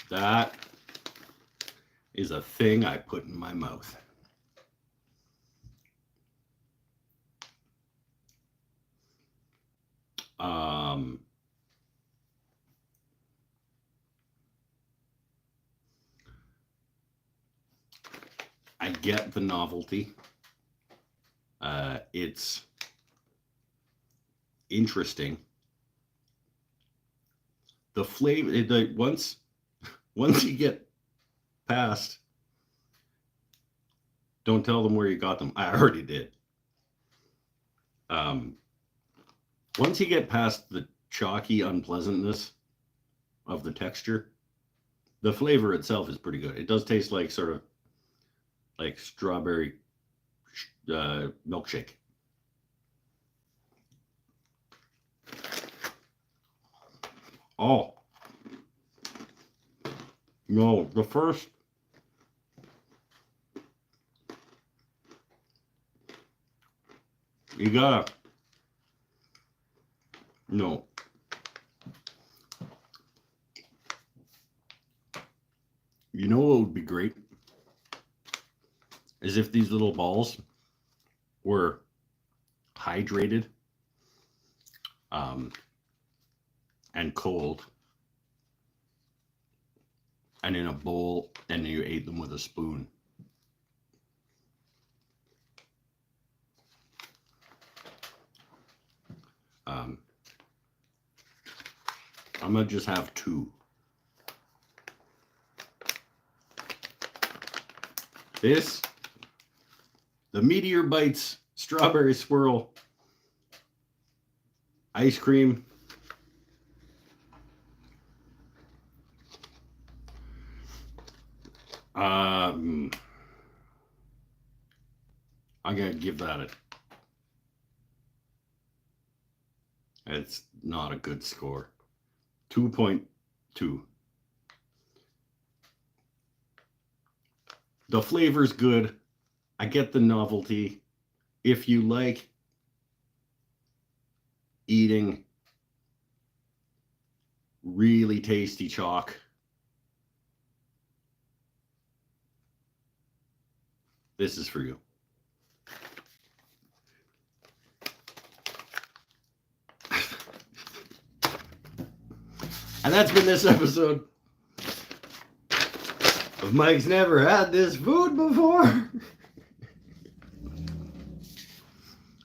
That is a thing I put in my mouth. I get the novelty. It's interesting. The flavor, once you get past, don't tell them where you got them. I already did. Once you get past the chalky unpleasantness of the texture, the flavor itself is pretty good. It does taste like sort of like strawberry milkshake. Oh. No, the first. You gotta. No. You know what would be great? Is if these little balls were hydrated and cold and in a bowl, and you ate them with a spoon. I'm gonna just have two. This, the Meteor Bites strawberry swirl ice cream. I'm gonna give that a. It's not a good score. 2.2. The flavor's good. I get the novelty. If you like eating really tasty chalk, this is for you. And that's been this episode of Mike's Never Had This Food Before.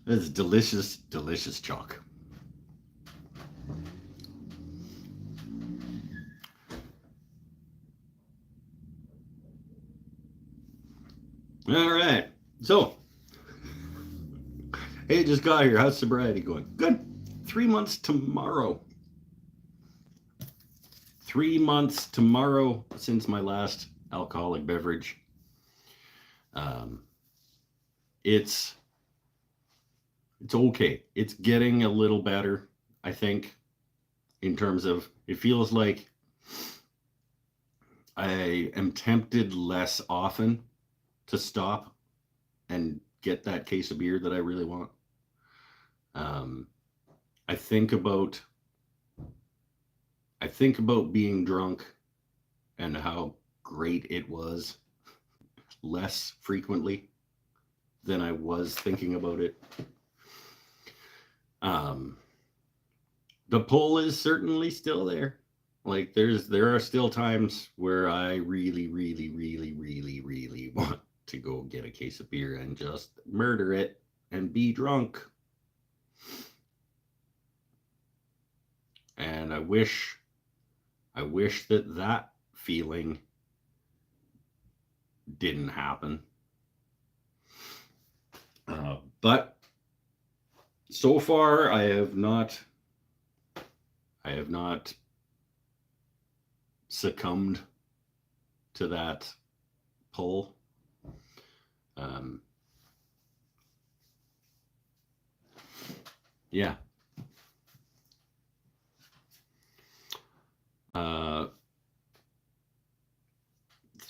It's delicious, delicious chalk. All right. So, hey, just got here. How's sobriety going? Good. 3 months tomorrow. 3 months tomorrow since my last alcoholic beverage. It's okay. It's getting a little better, I think, in terms of it feels like I am tempted less often to stop and get that case of beer that I really want. I think about being drunk and how great it was less frequently than I was thinking about it. The pull is certainly still there. Like there are still times where I really, really, really, really, really want to go get a case of beer and just murder it and be drunk. And I wish that feeling didn't happen. But so far I have not succumbed to that pull. Yeah.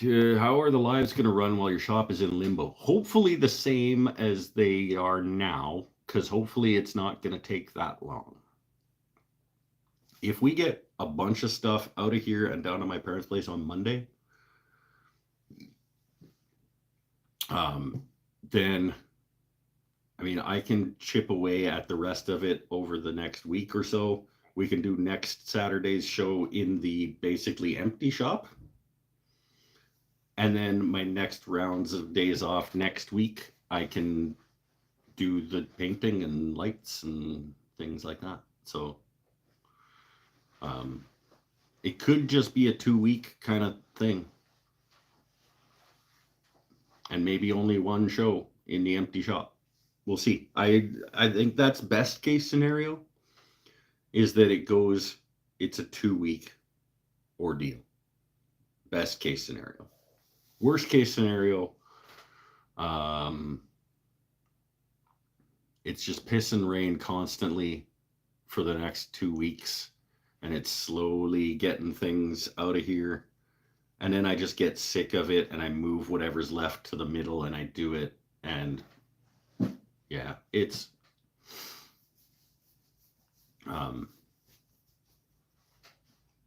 How are the lives going to run while your shop is in limbo? Hopefully the same as they are now, because hopefully it's not going to take that long. If we get a bunch of stuff out of here and down to my parents' place on Monday, then, I mean, I can chip away at the rest of it over the next week or so. We can do next Saturday's show in the basically empty shop. And then my next rounds of days off next week, I can do the painting and lights and things like that. So it could just be a 2-week kind of thing. And maybe only one show in the empty shop. We'll see. I think that's best case scenario is that it's a 2-week ordeal. Best case scenario. Worst case scenario, it's just piss and rain constantly for the next 2 weeks, and it's slowly getting things out of here. And then I just get sick of it and I move whatever's left to the middle and I do it. And yeah, it's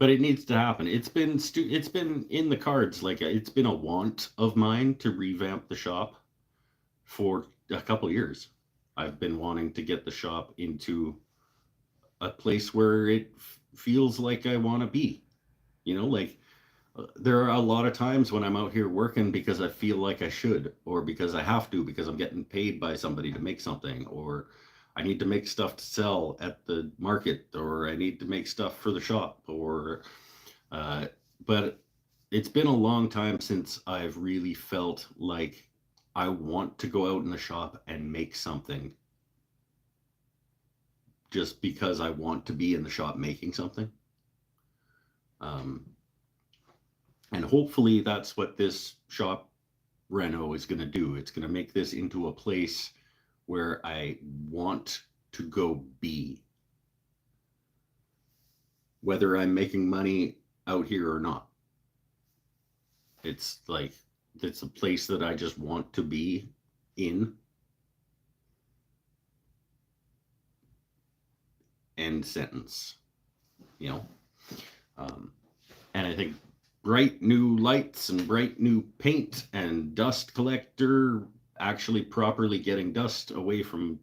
but it needs to happen. It's been in the cards. Like it's been a want of mine to revamp the shop for a couple years. I've been wanting to get the shop into a place where it feels like I want to be. You know, like there are a lot of times when I'm out here working because I feel like I should, or because I have to, because I'm getting paid by somebody to make something, or I need to make stuff to sell at the market, or I need to make stuff for the shop, or but it's been a long time since I've really felt like I want to go out in the shop and make something just because I want to be in the shop making something. And hopefully that's what this shop reno is going to do. It's going to make this into a place where I want to go be, whether I'm making money out here or not. It's like, it's a place that I just want to be in. End sentence, you know? And I think bright new lights and bright new paint and dust collector, actually properly getting dust away from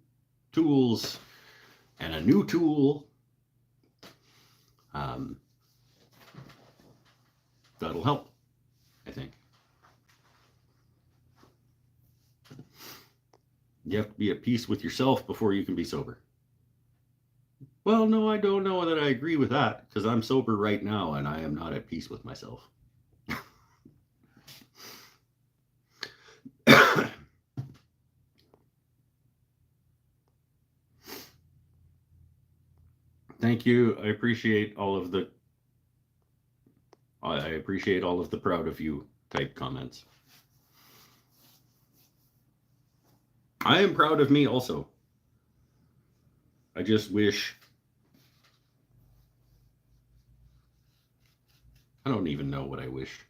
tools, and a new tool, that'll help, I think. You have to be at peace with yourself before you can be sober. Well, no, I don't know that I agree with that because I'm sober right now and I am not at peace with myself. Thank you. I appreciate all of the proud of you type comments. I am proud of me also. I just wish. I don't even know what I wish.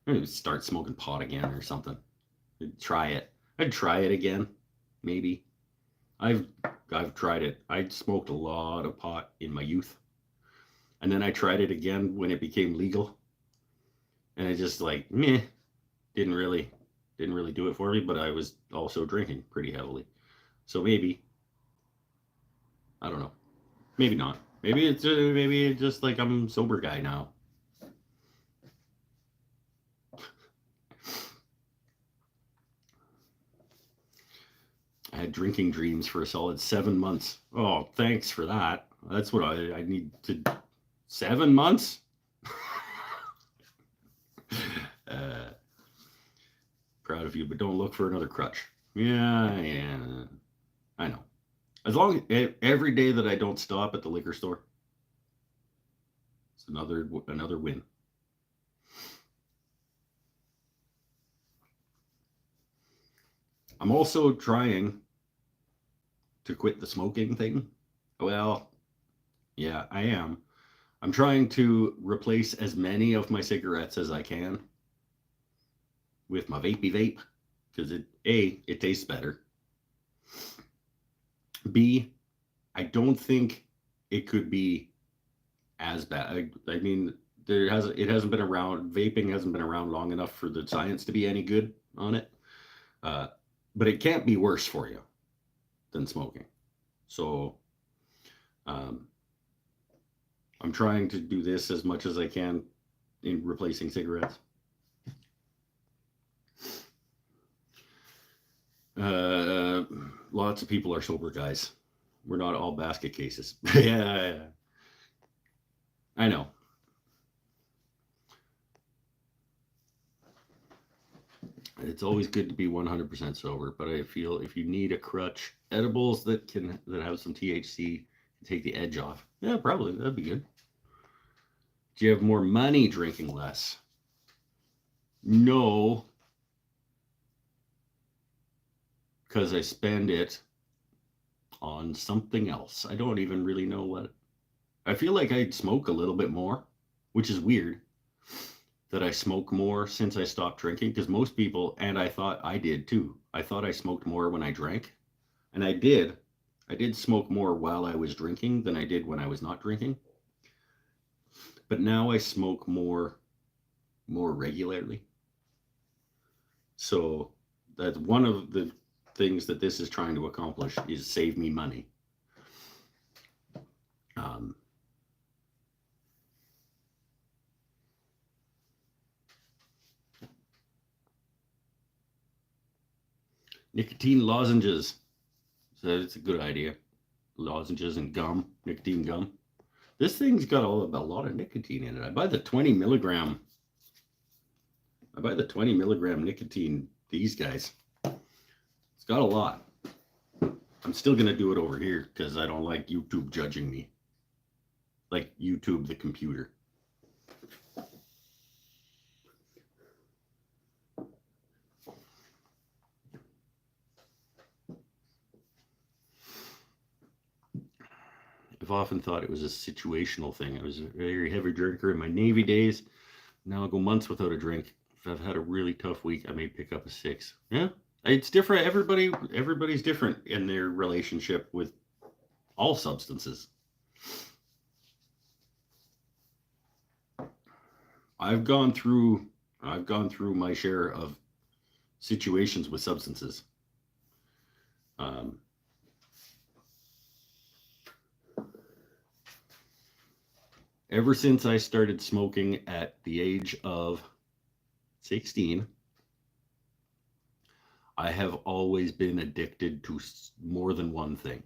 Maybe start smoking pot again or something. I'd try it again, maybe. I've tried it. I smoked a lot of pot in my youth, and then I tried it again when it became legal, and it just like meh, didn't really do it for me. But I was also drinking pretty heavily, so maybe I don't know. Maybe not. Maybe it's just like I'm a sober guy now. I had drinking dreams for a solid 7 months. Oh, thanks for that. That's what I need to. 7 months? Proud of you, but don't look for another crutch. Yeah, I know. As long as every day that I don't stop at the liquor store, it's another win. I'm also trying to quit the smoking thing. Well, yeah, I am. I'm trying to replace as many of my cigarettes as I can with my vapey vape because it tastes better. B, I don't think it could be as bad. I mean, it hasn't been around. Vaping hasn't been around long enough for the science to be any good on it. But it can't be worse for you than smoking. So I'm trying to do this as much as I can in replacing cigarettes. Lots of people are sober guys. We're not all basket cases. Yeah, I know. It's always good to be 100% sober, but I feel if you need a crutch, edibles that have some THC can take the edge off. Yeah, probably that'd be good. Do you have more money drinking less? No, because I spend it on something else. I don't even really know what. I feel like I smoke a little bit more, which is weird that I smoke more since I stopped drinking because most people, and I thought I did too. I thought I smoked more when I drank, and I did. I did smoke more while I was drinking than I did when I was not drinking. But now I smoke more regularly. So that's one of the things that this is trying to accomplish is save me money. Nicotine lozenges. So it's a good idea. Lozenges and gum, nicotine gum. This thing's got a lot of nicotine in it. I buy the 20 milligram nicotine, these guys. It's got a lot. I'm still going to do it over here because I don't like YouTube judging me. Like YouTube, the computer. I've often thought it was a situational thing. I was a very heavy drinker in my Navy days. Now I'll go months without a drink. If I've had a really tough week, I may pick up a 6. Yeah, it's different. Everybody's different in their relationship with all substances. I've gone through my share of situations with substances. Ever since I started smoking at the age of 16, I have always been addicted to more than one thing.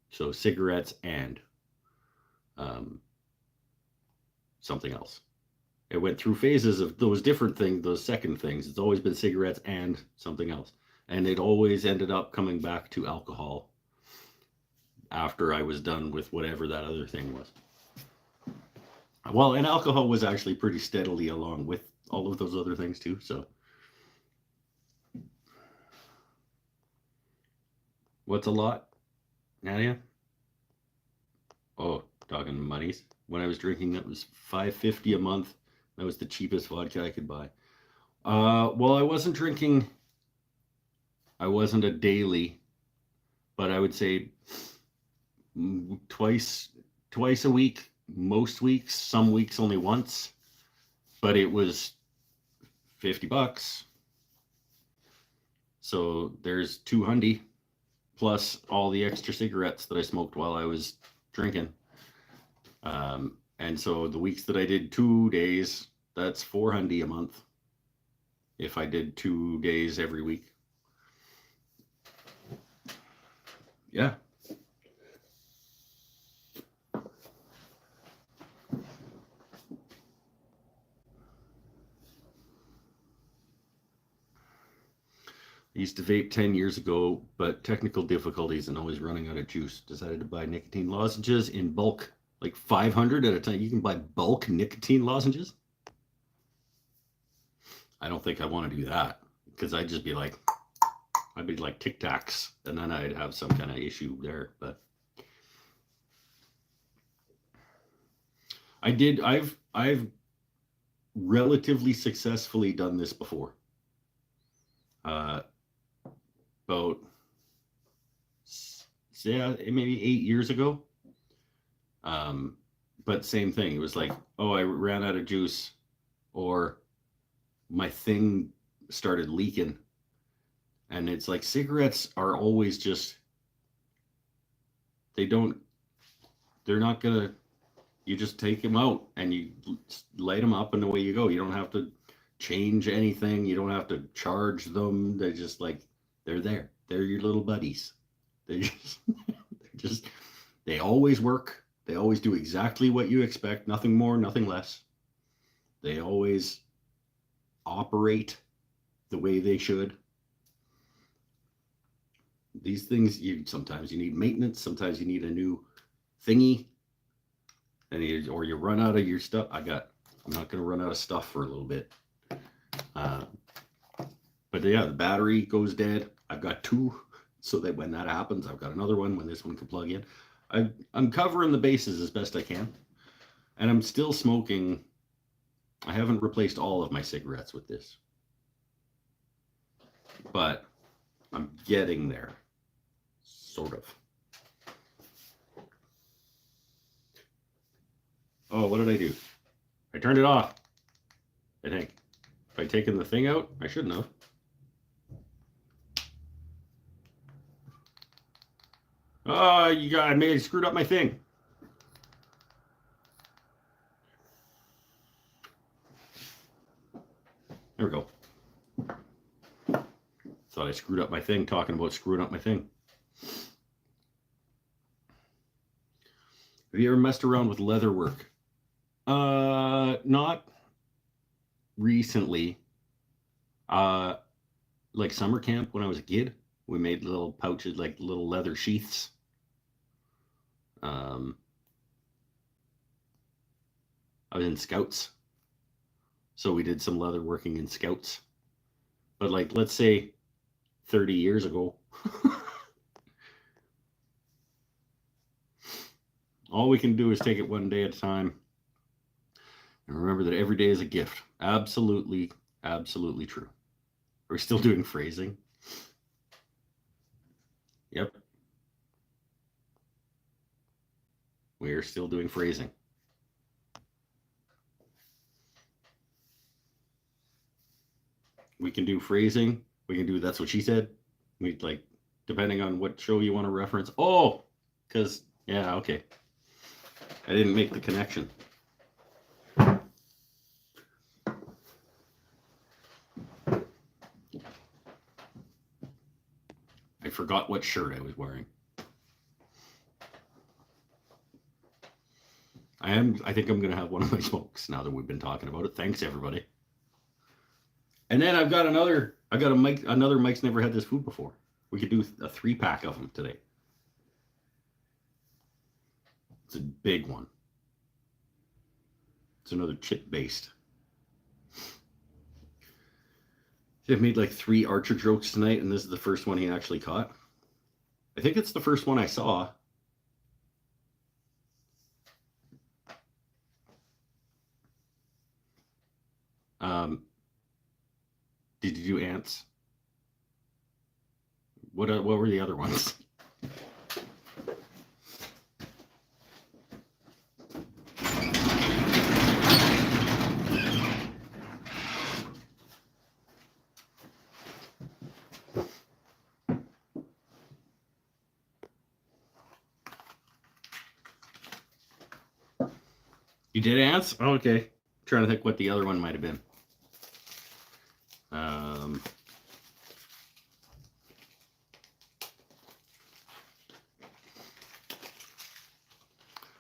So cigarettes and um, something else. It went through phases of those different things, those second things. It's always been cigarettes and something else. And it always ended up coming back to alcohol after I was done with whatever that other thing was. Well, and alcohol was actually pretty steadily along with all of those other things too. So, what's a lot, Nadia? Oh, talking monies. When I was drinking, that was $5.50 a month. That was the cheapest vodka I could buy. Well, I wasn't drinking. I wasn't a daily, but I would say twice a week. Most weeks, some weeks only once, but it was $50. So there's 200 plus all the extra cigarettes that I smoked while I was drinking. And so the weeks that I did 2 days, that's 400 a month. If I did 2 days every week. Yeah. I used to vape 10 years ago, but technical difficulties and always running out of juice. Decided to buy nicotine lozenges in bulk, like 500 at a time. You can buy bulk nicotine lozenges. I don't think I want to do that because I'd be like Tic Tacs, and then I'd have some kind of issue there. But I've relatively successfully done this before. About maybe 8 years ago. But same thing. It was like, oh, I ran out of juice, or my thing started leaking. And it's like cigarettes are always just, they're not gonna, you just take them out and you light them up and away you go. You don't have to change anything. You don't have to charge them. They're just like, they're there. They're your little buddies. They they always work. They always do exactly what you expect. Nothing more, nothing less. They always operate the way they should. These things, sometimes you need maintenance. Sometimes you need a new thingy, or you run out of your stuff. I'm not going to run out of stuff for a little bit. But yeah, the battery goes dead. I've got 2, so that when that happens, I've got another one when this one can plug in. I'm covering the bases as best I can, and I'm still smoking. I haven't replaced all of my cigarettes with this, but I'm getting there, sort of. Oh, what did I do? I turned it off, I think. If I'd taken the thing out, I shouldn't have. Oh, I may have screwed up my thing. There we go. Thought I screwed up my thing talking about screwing up my thing. Have you ever messed around with leather work? Not recently. Like summer camp when I was a kid, we made little pouches, like little leather sheaths. I was in Scouts, so we did some leather working in Scouts. But like, let's say 30 years ago, all we can do is take it one day at a time and remember that every day is a gift. Absolutely, absolutely true. Are we still doing phrasing? Yep. We are still doing phrasing. We can do phrasing. We can do that's what she said. We depending on what show you want to reference. Oh, because yeah, okay. I didn't make the connection. I forgot what shirt I was wearing. I think I'm gonna have one of my smokes now that we've been talking about it. Thanks everybody. And then I've got another Mike's never had this food before. We could do a 3-pack of them today. It's a big one. It's another chip based. I've made like 3 archer jokes tonight, and this is the first one he actually caught. I think it's the first one I saw. Did you do ants? What were the other ones? You did ants? Oh, okay. I'm trying to think what the other one might have been.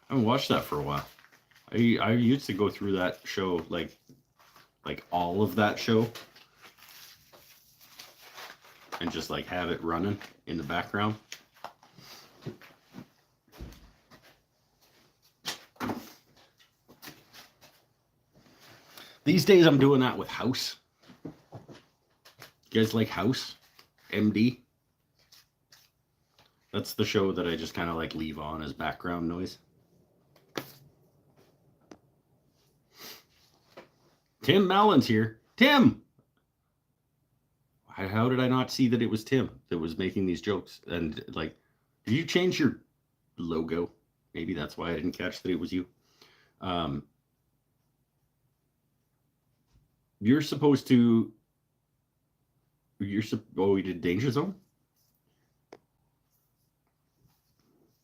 I haven't watched that for a while. I used to go through that show, like all of that show, and just like have it running in the background. These days I'm doing that with House. You guys like House? MD? That's the show that I just kind of like leave on as background noise. Tim Mallon's here. Tim! How did I not see that it was Tim that was making these jokes? And like, did you change your logo? Maybe that's why I didn't catch that it was you. You're supposed to... Oh, we did Danger Zone?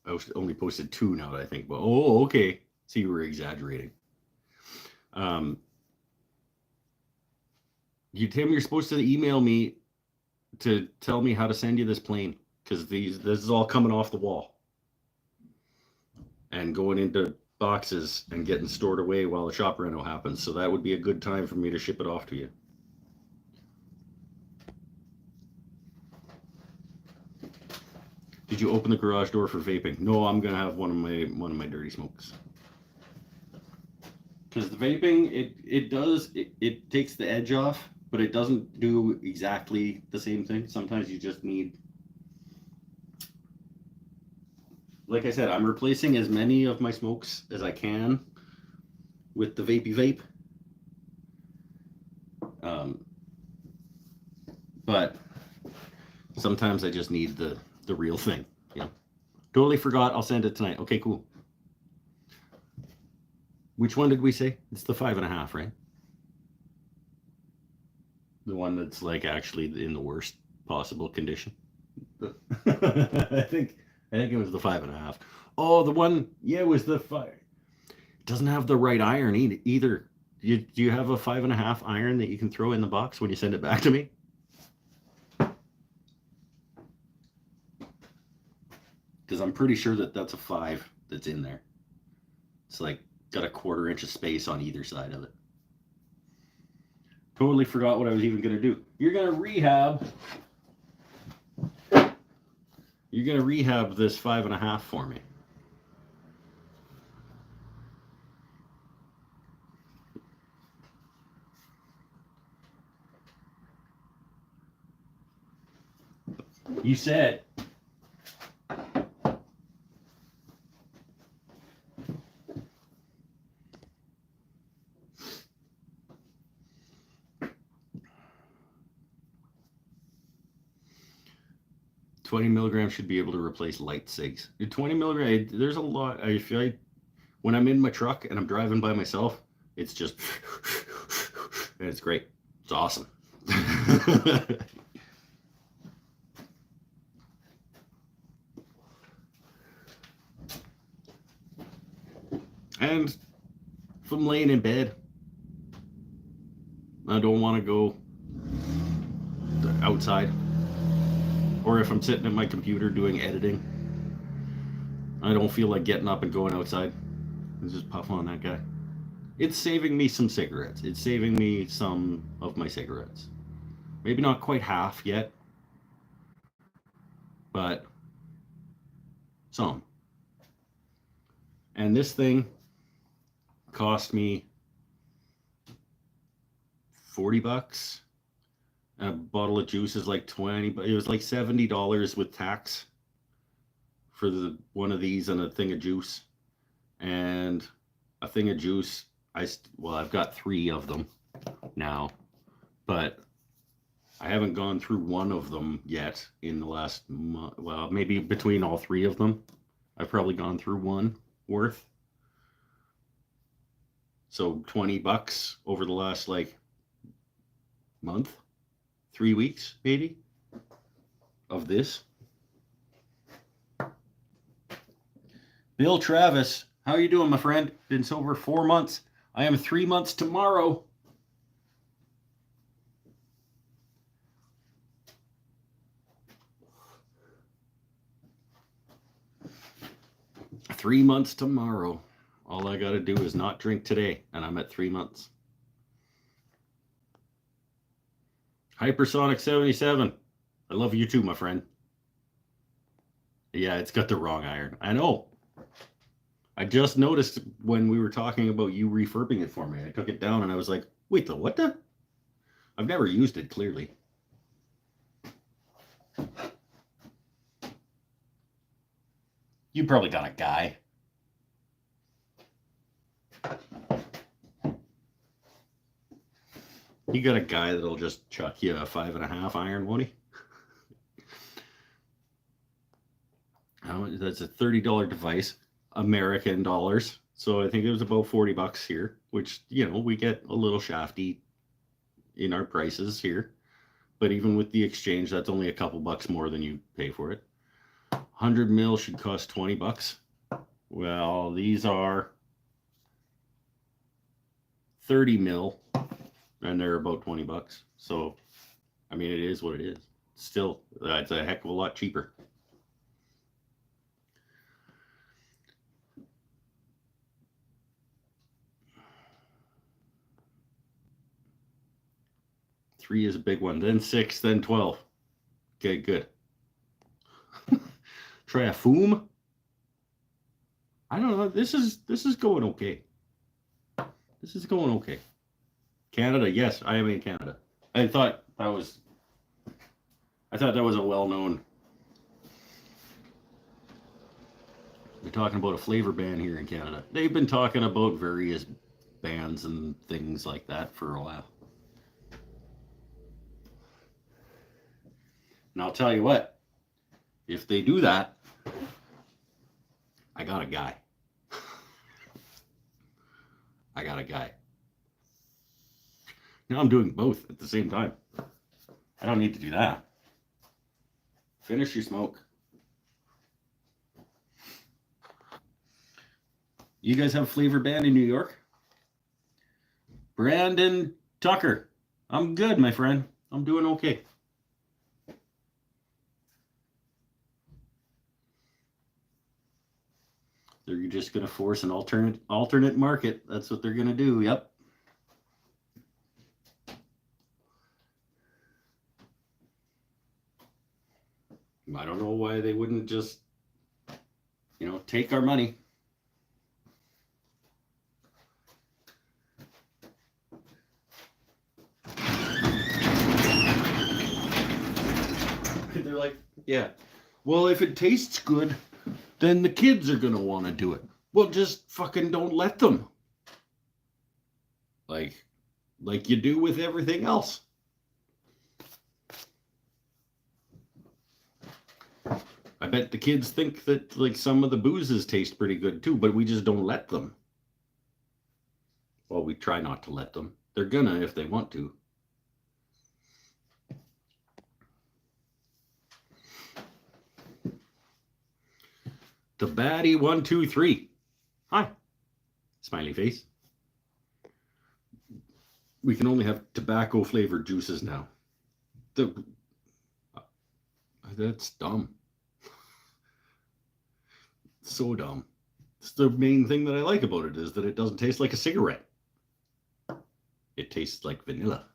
I only posted 2 now that I think. Well, oh, okay. So you were exaggerating. Tim, you're supposed to email me to tell me how to send you this plane, because this is all coming off the wall and going into boxes and getting stored away while the shop reno happens. So that would be a good time for me to ship it off to you. Did you open the garage door for vaping? No, I'm gonna have one of my dirty smokes. Because the vaping, it takes the edge off, but it doesn't do exactly the same thing. Sometimes you just need, like I said, I'm replacing as many of my smokes as I can with the vapey vape. But sometimes I just need the real thing. Yeah. Totally forgot. I'll send it tonight. Okay, cool. Which one did we say? It's the 5.5, right? The one that's like actually in the worst possible condition. I think it was the 5.5. Oh, the one, yeah, it was the 5. It doesn't have the right iron either. Do you have a 5.5 iron that you can throw in the box when you send it back to me? Because I'm pretty sure that's a 5 that's in there. It's like got a 1/4 inch of space on either side of it. Totally forgot what I was even going to do. You're going to rehab this 5.5 for me. You said. $20 milligrams should be able to replace light cigs. 20 milligrams, there's a lot. When I'm in my truck and I'm driving by myself, it's just, and it's great. It's awesome. And if I'm laying in bed, I don't want to go outside. Or if I'm sitting at my computer doing editing, I don't feel like getting up and going outside and just puff on that guy. It's saving me some cigarettes. It's saving me some of my cigarettes. Maybe not quite half yet, but some. And this thing cost me $40. A bottle of juice is like 20, but it was like $70 with tax for the one of these and a thing of juice. And a thing of juice, I've got 3 of them now, but I haven't gone through one of them yet in the last month. Well, maybe between all 3 of them, I've probably gone through one worth. So $20 over the last like month, 3 weeks maybe of this. Bill Travis, how are you doing, my friend? Been sober 4 months. I am 3 months tomorrow. Three months tomorrow. All I got to do is not drink today, and I'm at 3 months. Hypersonic 77. I love you too, my friend. Yeah, it's got the wrong iron. I know. I just noticed when we were talking about you refurbing it for me. I took it down and I was like, wait, what the? I've never used it, clearly. You probably got a guy. You got a guy that'll just chuck you a 5.5 iron, won't he? That's a $30 device, American dollars. So I think it was about $40 here, which, you know, we get a little shafty in our prices here. But even with the exchange, that's only a couple bucks more than you pay for it. 100 mil should cost $20. Well, these are 30 mil, and they're about $20. So, I mean, it is what it is. Still, it's a heck of a lot cheaper. Three is a big one, then 6, then 12. Okay, good. Try a foom. I don't know. This is going okay. This is going okay. Canada, yes, I am in Canada. I thought that was a well-known. We're talking about a flavor ban here in Canada. They've been talking about various bans and things like that for a while. And I'll tell you what, if they do that, I got a guy. I got a guy. Now I'm doing both at the same time. I don't need to do that. Finish your smoke. You guys have a flavor ban in New York? Brandon Tucker. I'm good, my friend. I'm doing okay. They're just going to force an alternate market. That's what they're going to do. Yep. I don't know why they wouldn't just, take our money. They're like, yeah, well, if it tastes good, then the kids are going to want to do it. Well, just fucking don't let them. Like you do with everything else. I bet the kids think that like some of the boozes taste pretty good too, but we just don't let them. Well, we try not to let them. They're gonna if they want to. The baddie 123. Hi. Smiley face. We can only have tobacco flavored juices now. That's dumb. So dumb. It's the main thing that I like about it is that it doesn't taste like a cigarette. It tastes like vanilla.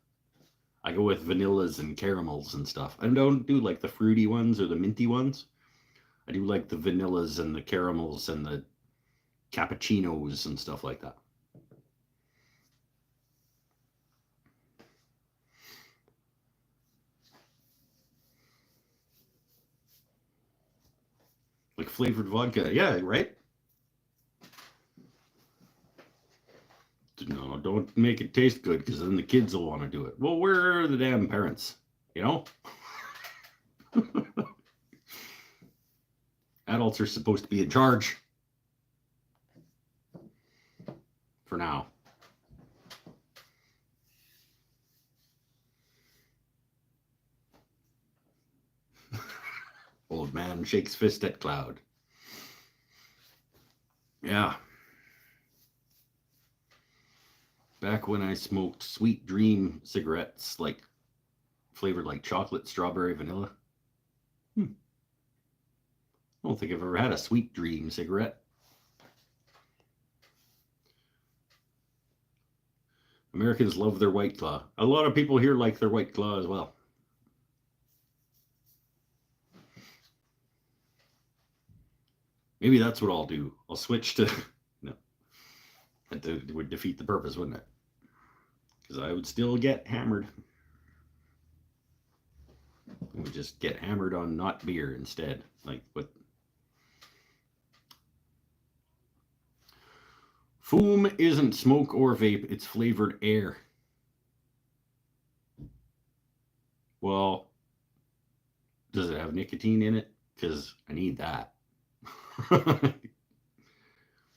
I go with vanillas and caramels and stuff. I don't do like the fruity ones or the minty ones. I do like the vanillas and the caramels and the cappuccinos and stuff like that. Like flavored vodka. Yeah, right? No, don't make it taste good because then the kids will want to do it. Well, where are the damn parents? You know? Adults are supposed to be in charge. For now. Old man shakes fist at cloud. Yeah. Back when I smoked Sweet Dream cigarettes, like flavored like chocolate, strawberry, vanilla. I don't think I've ever had a Sweet Dream cigarette. Americans love their White Claw. A lot of people here like their White Claw as well. Maybe that's what I'll do. I'll switch to... No. That would defeat the purpose, wouldn't it? Because I would still get hammered. I would just get hammered on not beer instead. Like what... Foam isn't smoke or vape, it's flavored air. Well, does it have nicotine in it? Because I need that.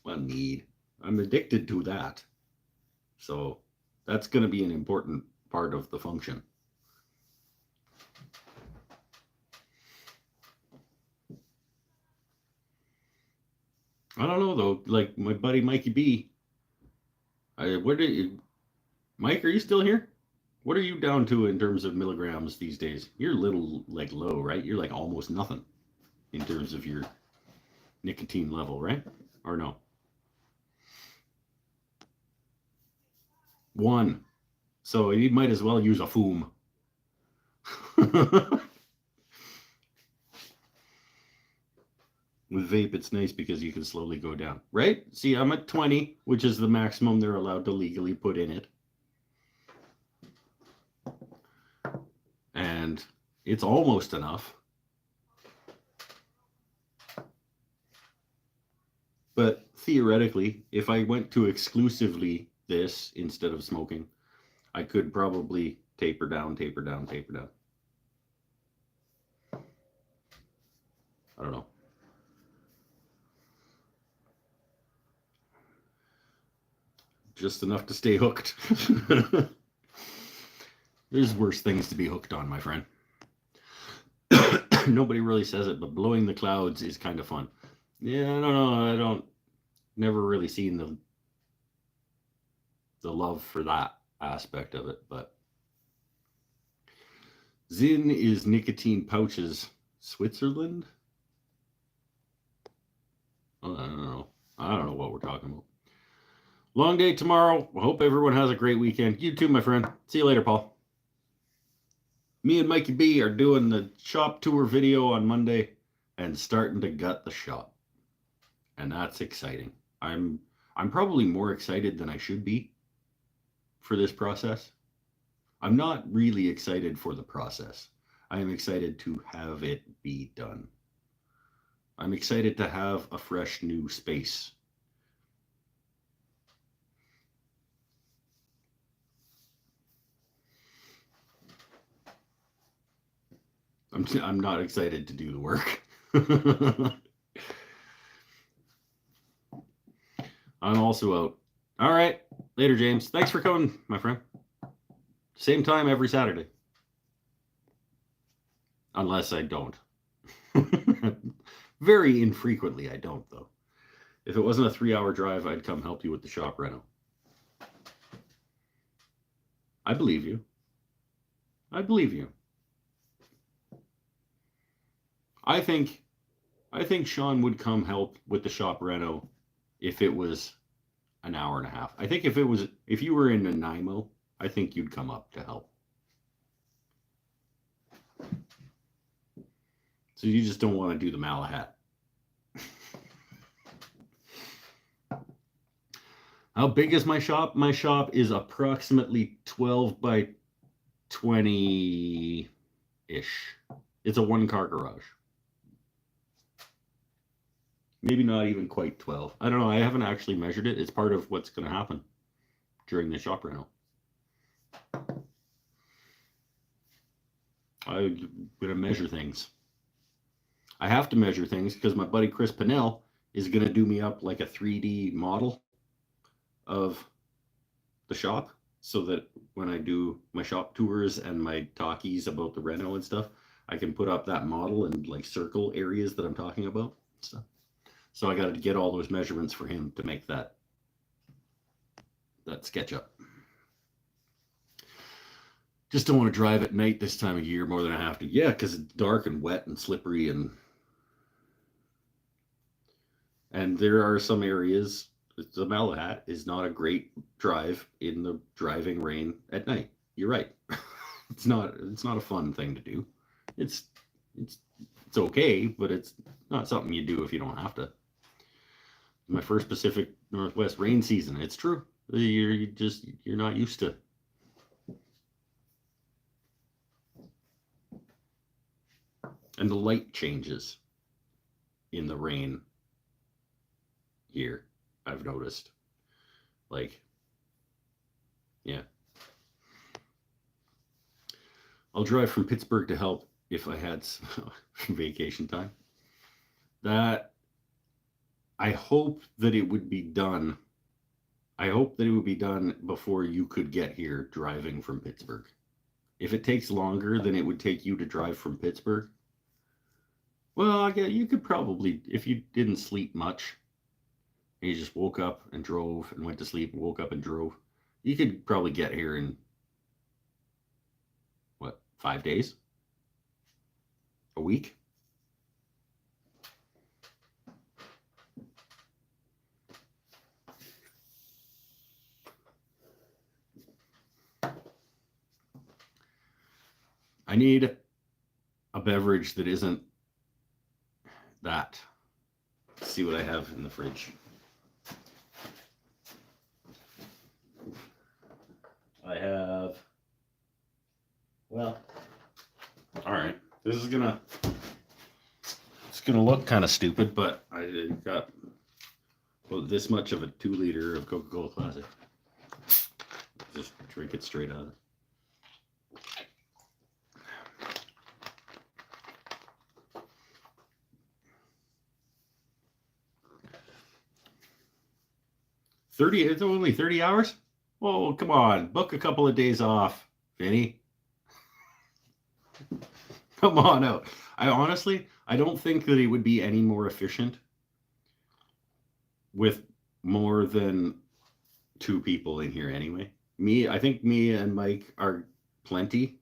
Well, need. I'm addicted to that. So that's going to be an important part of the function. I don't know though. Like my buddy Mikey B. Mike? Are you still here? What are you down to in terms of milligrams these days? You're a little like low, right? You're like almost nothing in terms of your nicotine level, right? Or no? 1. So you might as well use a foam. With vape, it's nice because you can slowly go down, right? See, I'm at 20, which is the maximum they're allowed to legally put in it. And it's almost enough. But theoretically, if I went to exclusively this instead of smoking, I could probably taper down. I don't know. Just enough to stay hooked. There's worse things to be hooked on, my friend. Nobody really says it, but blowing the clouds is kind of fun. Yeah, I don't know. I don't never really seen the love for that aspect of it, but Zin is nicotine pouches. Switzerland? Well, I don't know what we're talking about. Long day tomorrow. I hope everyone has a great weekend. You too, my friend. See you later, Paul. Me and Mikey B are doing the shop tour video on Monday and starting to gut the shop. And that's exciting. I'm probably more excited than I should be for this process. I'm not really excited for the process. I am excited to have it be done. I'm excited to have a fresh new space. I'm not excited to do the work. I'm also out. All right. Later, James. Thanks for coming, my friend. Same time every Saturday. Unless I don't. Very infrequently, I don't, though. If it wasn't a 3-hour drive, I'd come help you with the shop reno. I believe you. I believe you. I think Sean would come help with the shop reno if it was an hour and a half. I think if you were in Nanaimo, I think you'd come up to help. So you just don't want to do the Malahat. How big is my shop? My shop is approximately 12 by 20-ish. It's a one-car garage. Maybe not even quite 12. I don't know. I haven't actually measured it. It's part of what's going to happen during the shop rental. I'm going to measure things. I have to measure things because my buddy Chris Pinnell is going to do me up like a 3D model of the shop so that when I do my shop tours and my talkies about the reno and stuff, I can put up that model and like circle areas that I'm talking about. So I got to get all those measurements for him to make that sketch up. Just don't want to drive at night this time of year more than I have to. Yeah, because it's dark and wet and slippery and there are some areas. The Malahat is not a great drive in the driving rain at night. You're right. It's not a fun thing to do. It's okay, but it's not something you do if you don't have to. My first Pacific Northwest rain season. It's true. You're not used to. And the light changes in the rain here, I've noticed. Like, yeah. I'll drive from Pittsburgh to help if I had some vacation time. That I hope that it would be done. I hope that it would be done before you could get here driving from Pittsburgh. If it takes longer than it would take you to drive from Pittsburgh, well, I guess you could probably, if you didn't sleep much, and you just woke up and drove and went to sleep and woke up and drove, you could probably get here in, 5 days? A week? I need a beverage that isn't that. Let's see what I have in the fridge. I have, well, all right. This is gonna look kind of stupid, but I got this much of a 2-liter of Coca-Cola Classic. Just drink it straight out of it. It's only 30 hours? Oh, come on. Book a couple of days off, Vinny. Come on out. I don't think that it would be any more efficient with more than 2 people in here anyway. I think me and Mike are plenty,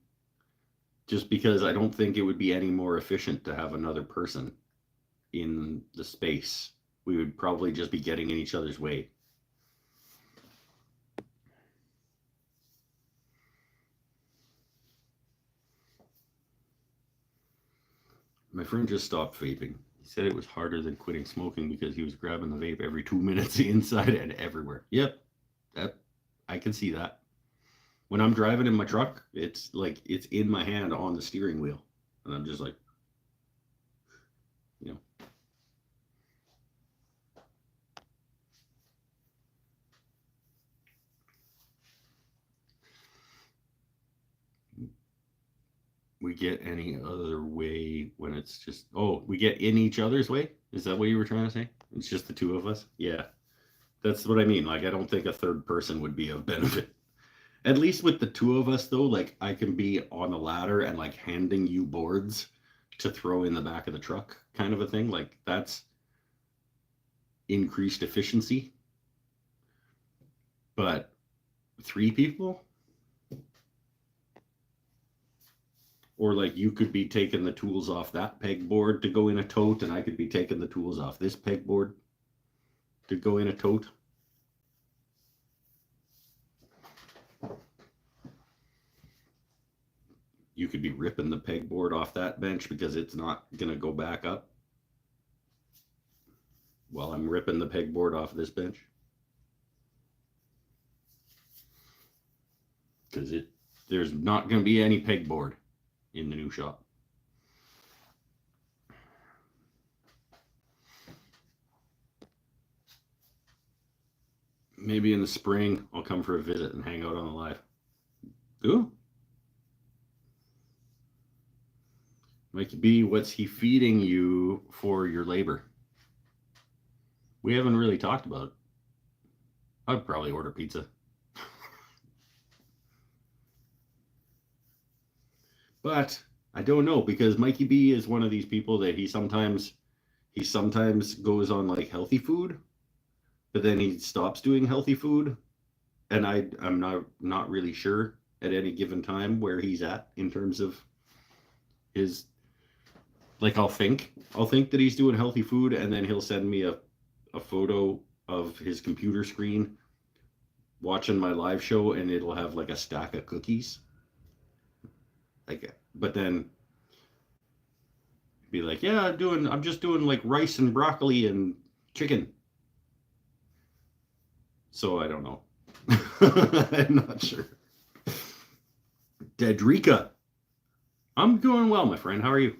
just because I don't think it would be any more efficient to have another person in the space. We would probably just be getting in each other's way. My friend just stopped vaping. He said it was harder than quitting smoking because he was grabbing the vape every 2 minutes inside and everywhere. Yep, I can see that. When I'm driving in my truck, it's like it's in my hand on the steering wheel, and I'm just like, We get any other way when it's just, we get in each other's way? Is that what you were trying to say? It's just the 2 of us? Yeah, that's what I mean. Like, I don't think a third person would be of benefit. At least with the 2 of us, though, like, I can be on the ladder and like handing you boards to throw in the back of the truck kind of a thing. Like, that's increased efficiency. But 3 people? Or like you could be taking the tools off that pegboard to go in a tote, and I could be taking the tools off this pegboard to go in a tote. You could be ripping the pegboard off that bench because it's not going to go back up while I'm ripping the pegboard off this bench. Because there's not going to be any pegboard in the new shop. Maybe in the spring I'll come for a visit and hang out on the live. Ooh. Mikey B, what's he feeding you for your labor? We haven't really talked about it. I'd probably order pizza. But I don't know, because Mikey B is one of these people that he sometimes goes on like healthy food, but then he stops doing healthy food, and I'm not really sure at any given time where he's at in terms of his, like, I'll think that he's doing healthy food, and then he'll send me a photo of his computer screen watching my live show, and it'll have like a stack of cookies. Like, but then be like, yeah, I'm just doing like rice and broccoli and chicken. So I don't know. I'm not sure. Dedrika, I'm doing well, my friend. How are you?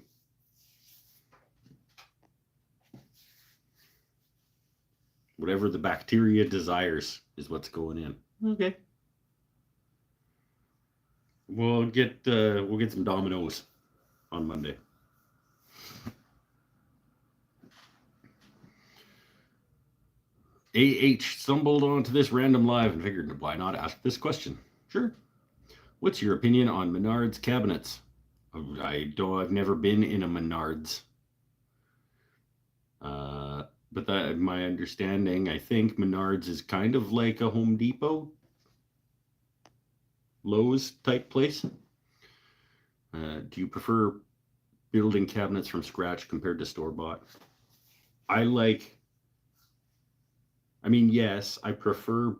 Whatever the bacteria desires is what's going in. Okay. We'll get some Dominoes on Monday. AH stumbled onto this random live and figured, why not ask this question? Sure. What's your opinion on Menards cabinets? I've never been in a Menards. But that, my understanding, I think Menards is kind of like a Home Depot, Lowe's type place. Do you prefer building cabinets from scratch compared to store-bought? Yes, I prefer,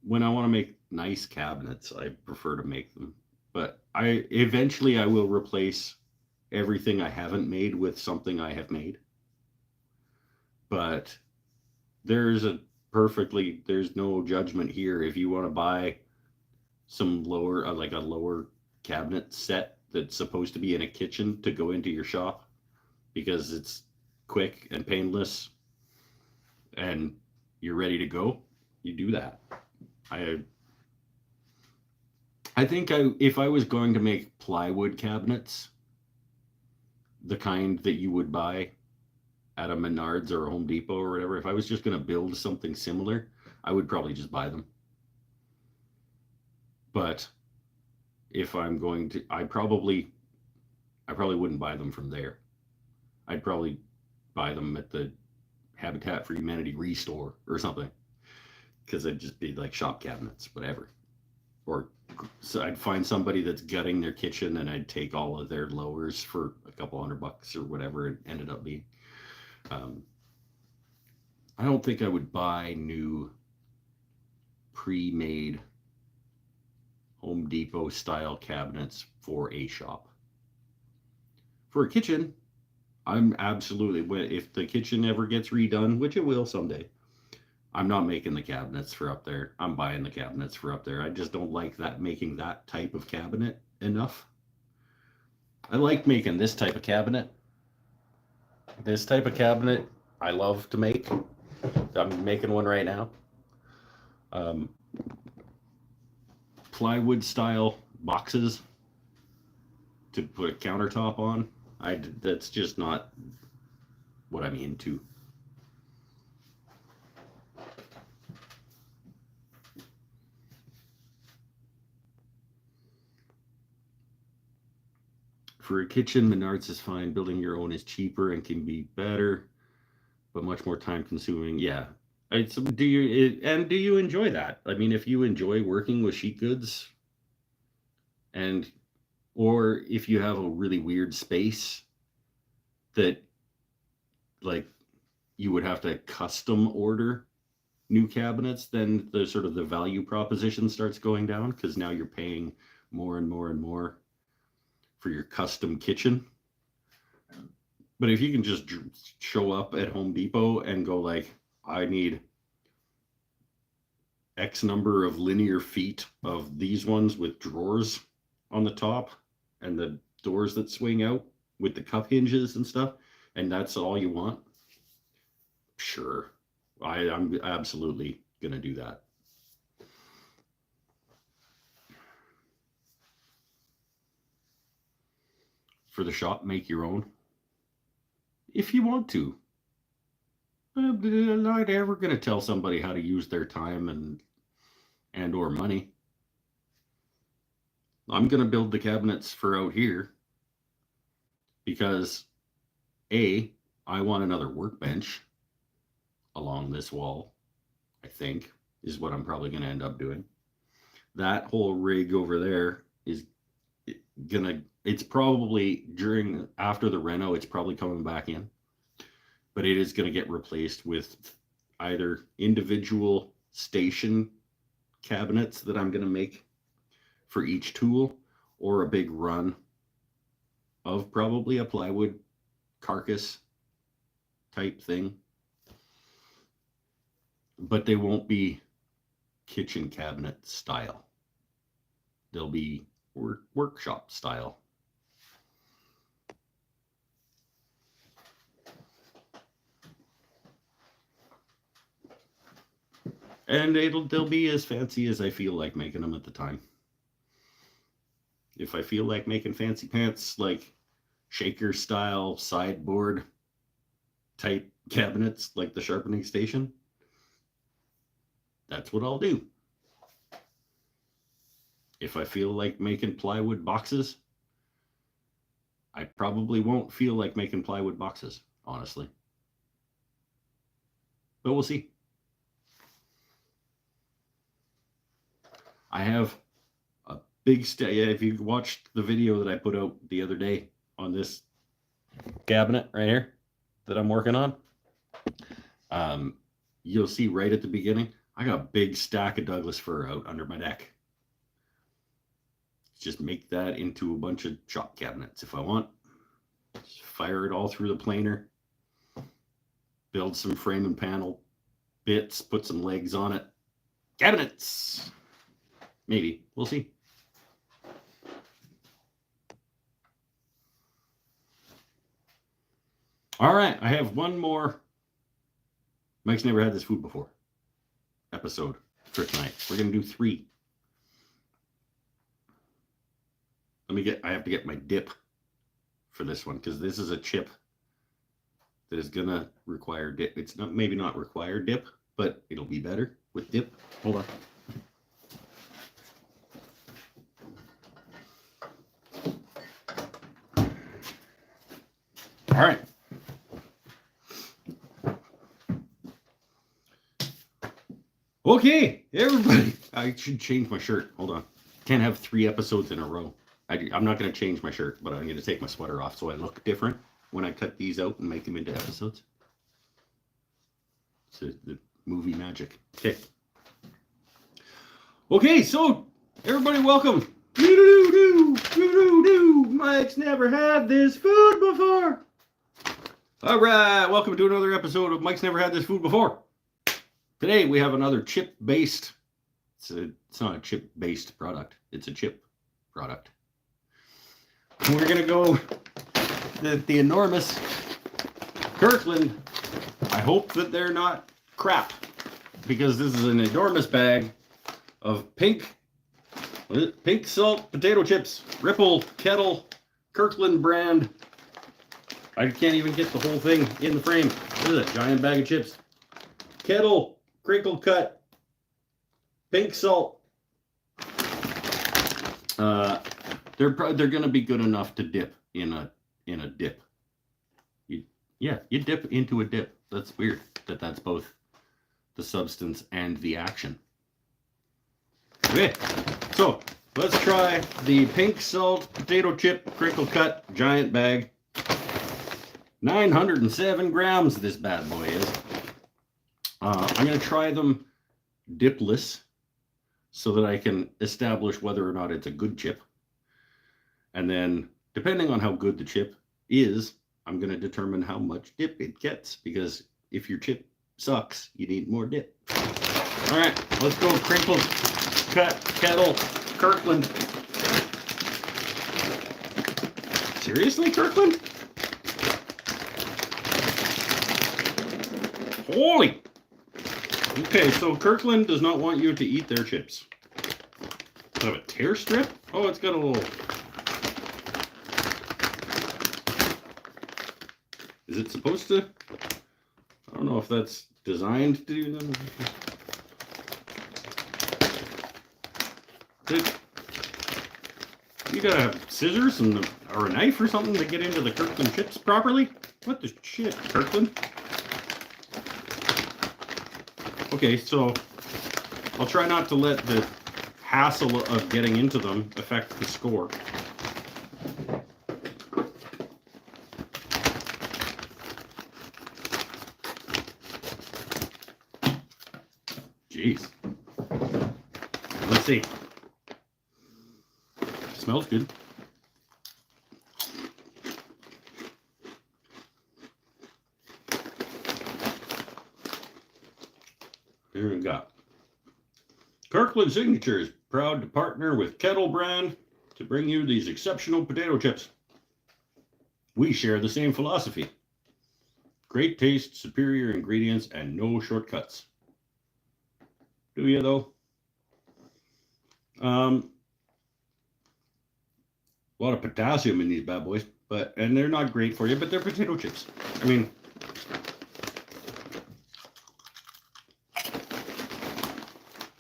when I want to make nice cabinets, I prefer to make them. But eventually I will replace everything I haven't made with something I have made. But there's no judgment here. If you want to buy some lower, like a lower cabinet set that's supposed to be in a kitchen to go into your shop because it's quick and painless and you're ready to go, you do that. I think if I was going to make plywood cabinets, the kind that you would buy at a Menards or a Home Depot or whatever, if I was just going to build something similar, I would probably just buy them. But if I'm going to, I probably wouldn't buy them from there. I'd probably buy them at the Habitat for Humanity Restore or something, because they'd just be like shop cabinets, whatever. Or so I'd find somebody that's gutting their kitchen, and I'd take all of their lowers for a couple $100 or whatever it ended up being. I don't think I would buy new pre-made Home Depot style cabinets for a shop. For a kitchen, I'm absolutely, if the kitchen ever gets redone, which it will someday, I'm not making the cabinets for up there. I'm buying the cabinets for up there. I just don't like making that type of cabinet enough. I like making this type of cabinet. This type of cabinet I love to make. I'm making one right now. Plywood style boxes to put a countertop on. That's just not what I'm into. For a kitchen, Menards is fine. Building your own is cheaper and can be better. but much more time consuming. Yeah. Do you enjoy that? I mean, if you enjoy working with sheet goods, and or if you have a really weird space that, like, you would have to custom order new cabinets, then the sort of the value proposition starts going down, because now you're paying more and more and more for your custom kitchen. But if you can just show up at Home Depot and go like, I need X number of linear feet of these ones with drawers on the top and the doors that swing out with the cup hinges and stuff, and that's all you want, sure, I'm absolutely gonna do that. For the shop, make your own if you want to. I'm not ever gonna tell somebody how to use their time and or money. I'm gonna build the cabinets for out here because I want another workbench along this wall, I think, is what I'm probably going to end up doing. That whole rig over there is it's probably after the reno, it's probably coming back in, but it is going to get replaced with either individual station cabinets that I'm going to make for each tool, or a big run of probably a plywood carcass type thing. But they won't be kitchen cabinet style. They'll be workshop style. And they'll be as fancy as I feel like making them at the time. If I feel like making fancy pants, like shaker style sideboard type cabinets, like the sharpening station, that's what I'll do. If I feel like making plywood boxes, I probably won't feel like making plywood boxes, honestly. But we'll see. I have a big if you watched the video that I put out the other day on this cabinet right here that I'm working on, you'll see right at the beginning, I got a big stack of Douglas fir out under my deck. Just make that into a bunch of shop cabinets if I want. Just fire it all through the planer, build some frame and panel bits, put some legs on it. Cabinets! Maybe. We'll see. All right, I have one more Mike's Never Had This Food Before episode for tonight. We're going to do 3. I have to get my dip for this one, because this is a chip that is going to require dip. It's maybe not require dip, but it'll be better with dip. Hold on. All right. Okay, everybody. I should change my shirt. Hold on. Can't have 3 episodes in a row. I'm not going to change my shirt, but I'm going to take my sweater off so I look different when I cut these out and make them into episodes. It's the movie magic. Okay, so everybody, welcome. Mike's never had this food before. All right, welcome to another episode of Mike's Never Had This Food Before. Today we have another chip-based. It's not a chip-based product. It's a chip product. We're gonna go the enormous Kirkland. I hope that they're not crap, because this is an enormous bag of pink salt potato chips, Ripple Kettle Kirkland brand. I can't even get the whole thing in the frame. What is it? Giant bag of chips. Kettle crinkle cut pink salt. They're going to be good enough to dip in a dip. You dip into a dip. That's weird that that's both the substance and the action. Okay, so let's try the pink salt potato chip crinkle cut giant bag. 907 grams this bad boy is. I'm going to try them dipless so that I can establish whether or not it's a good chip. And then, depending on how good the chip is, I'm going to determine how much dip it gets. Because if your chip sucks, you need more dip. All right, let's go crinkle cut kettle Kirkland. Seriously, Kirkland? Holy! Okay, so Kirkland does not want you to eat their chips. Does it have a tear strip? Oh, it's got a little... Is it supposed to? I don't know if that's designed to do them. You gotta have scissors or a knife or something to get into the Kirkland chips properly? What the shit, Kirkland? Okay, so I'll try not to let the hassle of getting into them affect the score. Jeez. Let's see. Smells good. Here we go. Kirkland Signature is proud to partner with Kettle Brand to bring you these exceptional potato chips. We share the same philosophy. Great taste, superior ingredients, and no shortcuts. Do you though? A lot of potassium in these bad boys, and they're not great for you, but they're potato chips. I mean,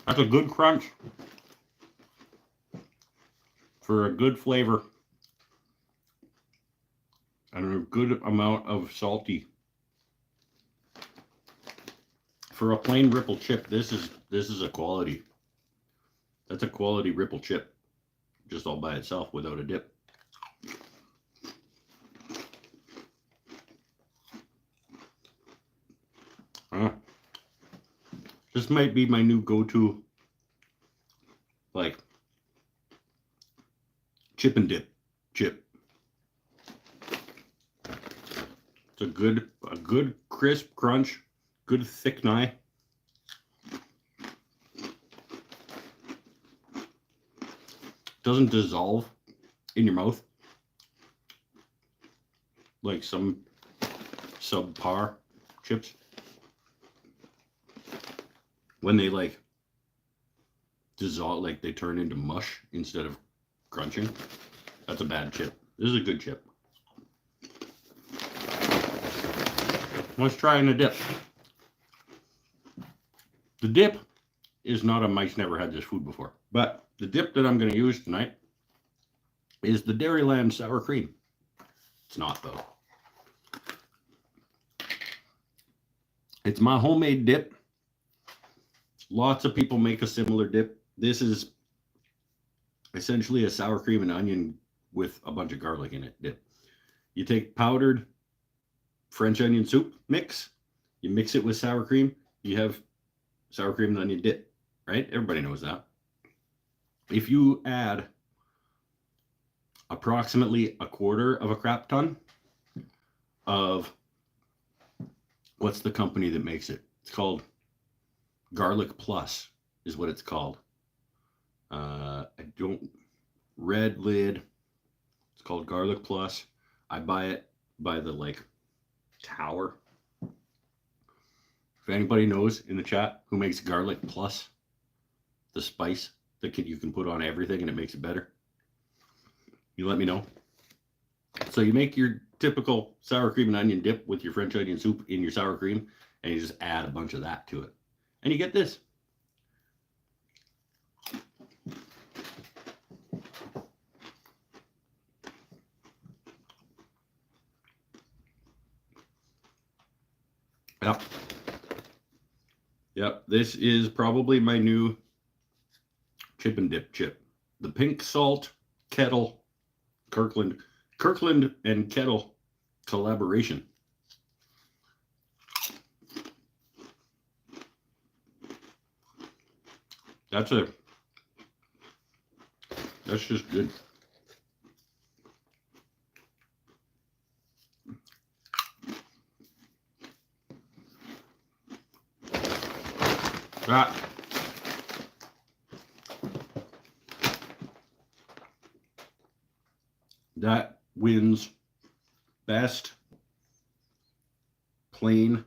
that's a good crunch for a good flavor and a good amount of salty. For a plain ripple chip, this is a quality. That's a quality ripple chip, just all by itself without a dip. This might be my new go-to, like, chip and dip chip. It's a good crisp crunch, good thick knife. Doesn't dissolve in your mouth like some subpar chips. When they like dissolve, like they turn into mush instead of crunching. That's a bad chip. This is a good chip. Let's try in a dip. The dip is not a mice never had this food before, but the dip that I'm going to use tonight is the Dairyland sour cream. It's not though. It's my homemade dip. Lots of people make a similar dip. This is essentially a sour cream and onion with a bunch of garlic in it dip. You take powdered French onion soup mix, you mix it with sour cream, you have sour cream and onion dip, right? Everybody knows that. If you add approximately a quarter of a crap ton of, what's the company that makes it? It's called Garlic Plus is what it's called. Red lid. It's called Garlic Plus. I buy it by the like tower. If anybody knows in the chat who makes Garlic Plus, the spice that you can put on everything and it makes it better, you let me know. So you make your typical sour cream and onion dip with your French onion soup in your sour cream, and you just add a bunch of that to it. And you get this. Yep. Yep. This is probably my new chip and dip chip. The pink salt kettle Kirkland and kettle collaboration. That's just good. That wins best plain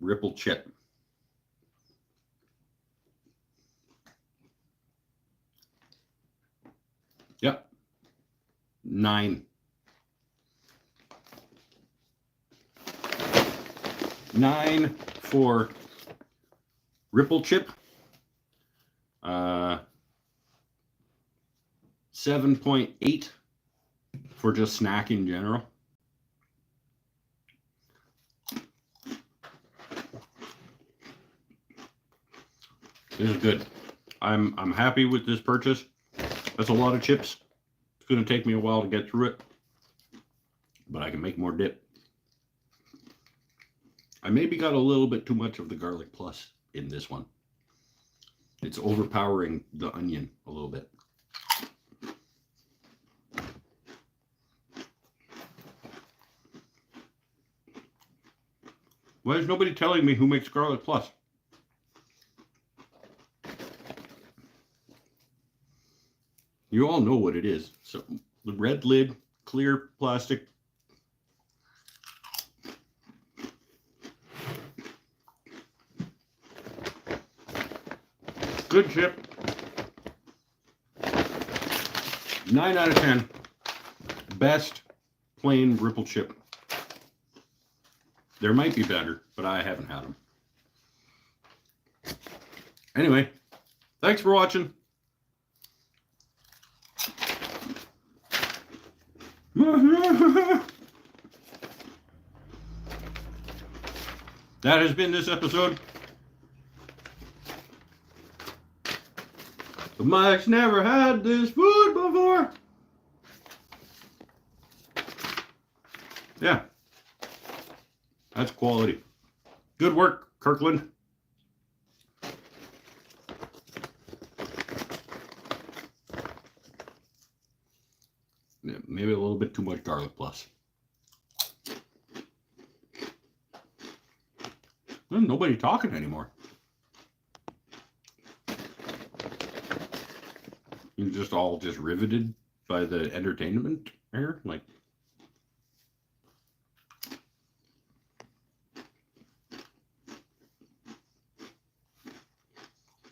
ripple chip. Yep. 9. 9 for ripple chip. 7.8 for just snack in general. This is good. I'm happy with this purchase. That's a lot of chips. It's going to take me a while to get through it, but I can make more dip. I maybe got a little bit too much of the garlic plus in this one. It's overpowering the onion a little bit. Why is nobody telling me who makes garlic plus? You all know what it is. So the red lid, clear plastic. Good chip. 9 out of 10. Best plain ripple chip. There might be better, but I haven't had them. Anyway, thanks for watching. That has been this episode. But Mike's never had this food before. Yeah. That's quality. Good work, Kirkland. Yeah, maybe a little bit too much garlic plus. There's nobody talking anymore. You're just all just riveted by the entertainment here, like.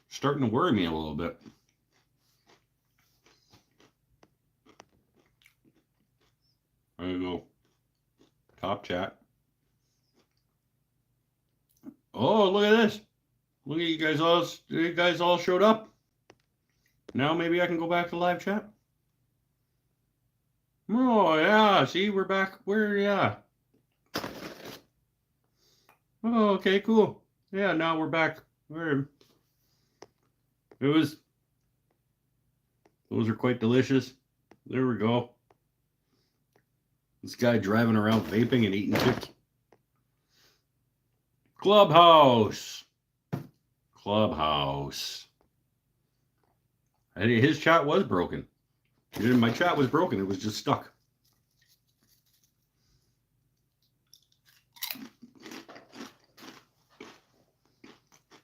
Starting to worry me a little bit. There you go. Top chat. Oh, look at this. Look at you guys all. You guys all showed up. Now maybe I can go back to live chat. Oh yeah, see, we're back. Yeah. Oh, okay, cool. Yeah, now we're back. Those are quite delicious. There we go. This guy driving around vaping and eating chips. Clubhouse. His chat was broken. My chat was broken. It was just stuck.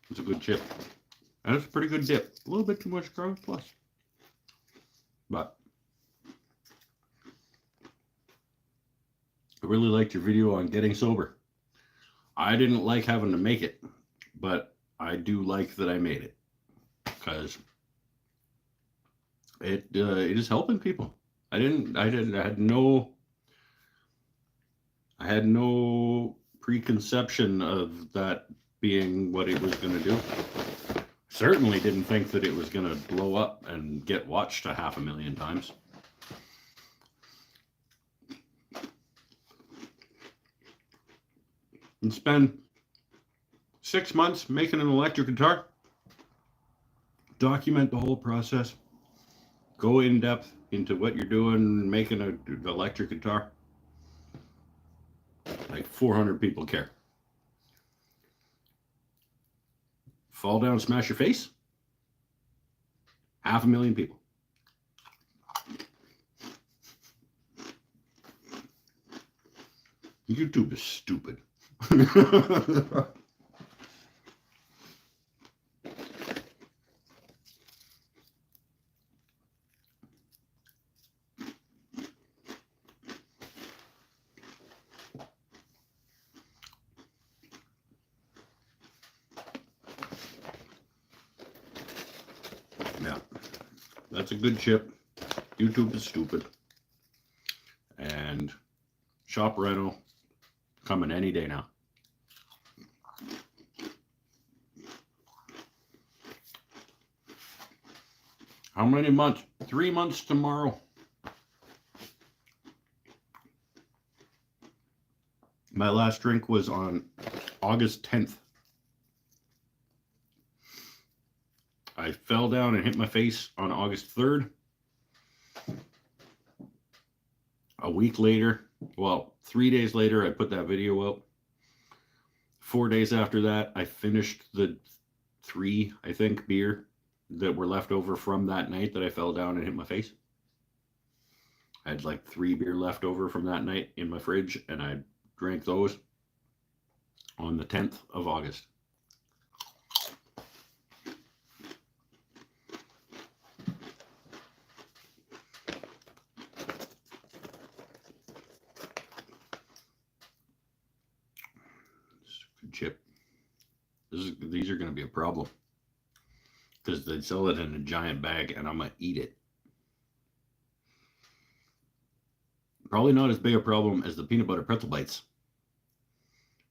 It's a good chip. And it's a pretty good dip. A little bit too much garlic plus. But I really liked your video on getting sober. I didn't like having to make it, but I do like that I made it because it is helping people. I had no preconception of that being what it was going to do. Certainly didn't think that it was going to blow up and get watched 500,000 times. And spend 6 months making an electric guitar. Document the whole process. Go in depth into what you're doing, making an electric guitar. Like 400 people care. Fall down, smash your face. 500,000 people. YouTube is stupid. Yeah, that's a good chip. YouTube is stupid. And Shop Reno coming any day now. How many months? 3 months tomorrow. My last drink was on August 10th. I fell down and hit my face on August 3rd. A week later, well, 3 days later, I put that video up. 4 days after that, I finished the 3, I think, beer that were left over from that night that I fell down and hit my face. I had like 3 beer left over from that night in my fridge, and I drank those on the 10th of August. Chip. These are going to be a problem because they sell it in a giant bag and I'm going to eat it. Probably not as big a problem as the peanut butter pretzel bites.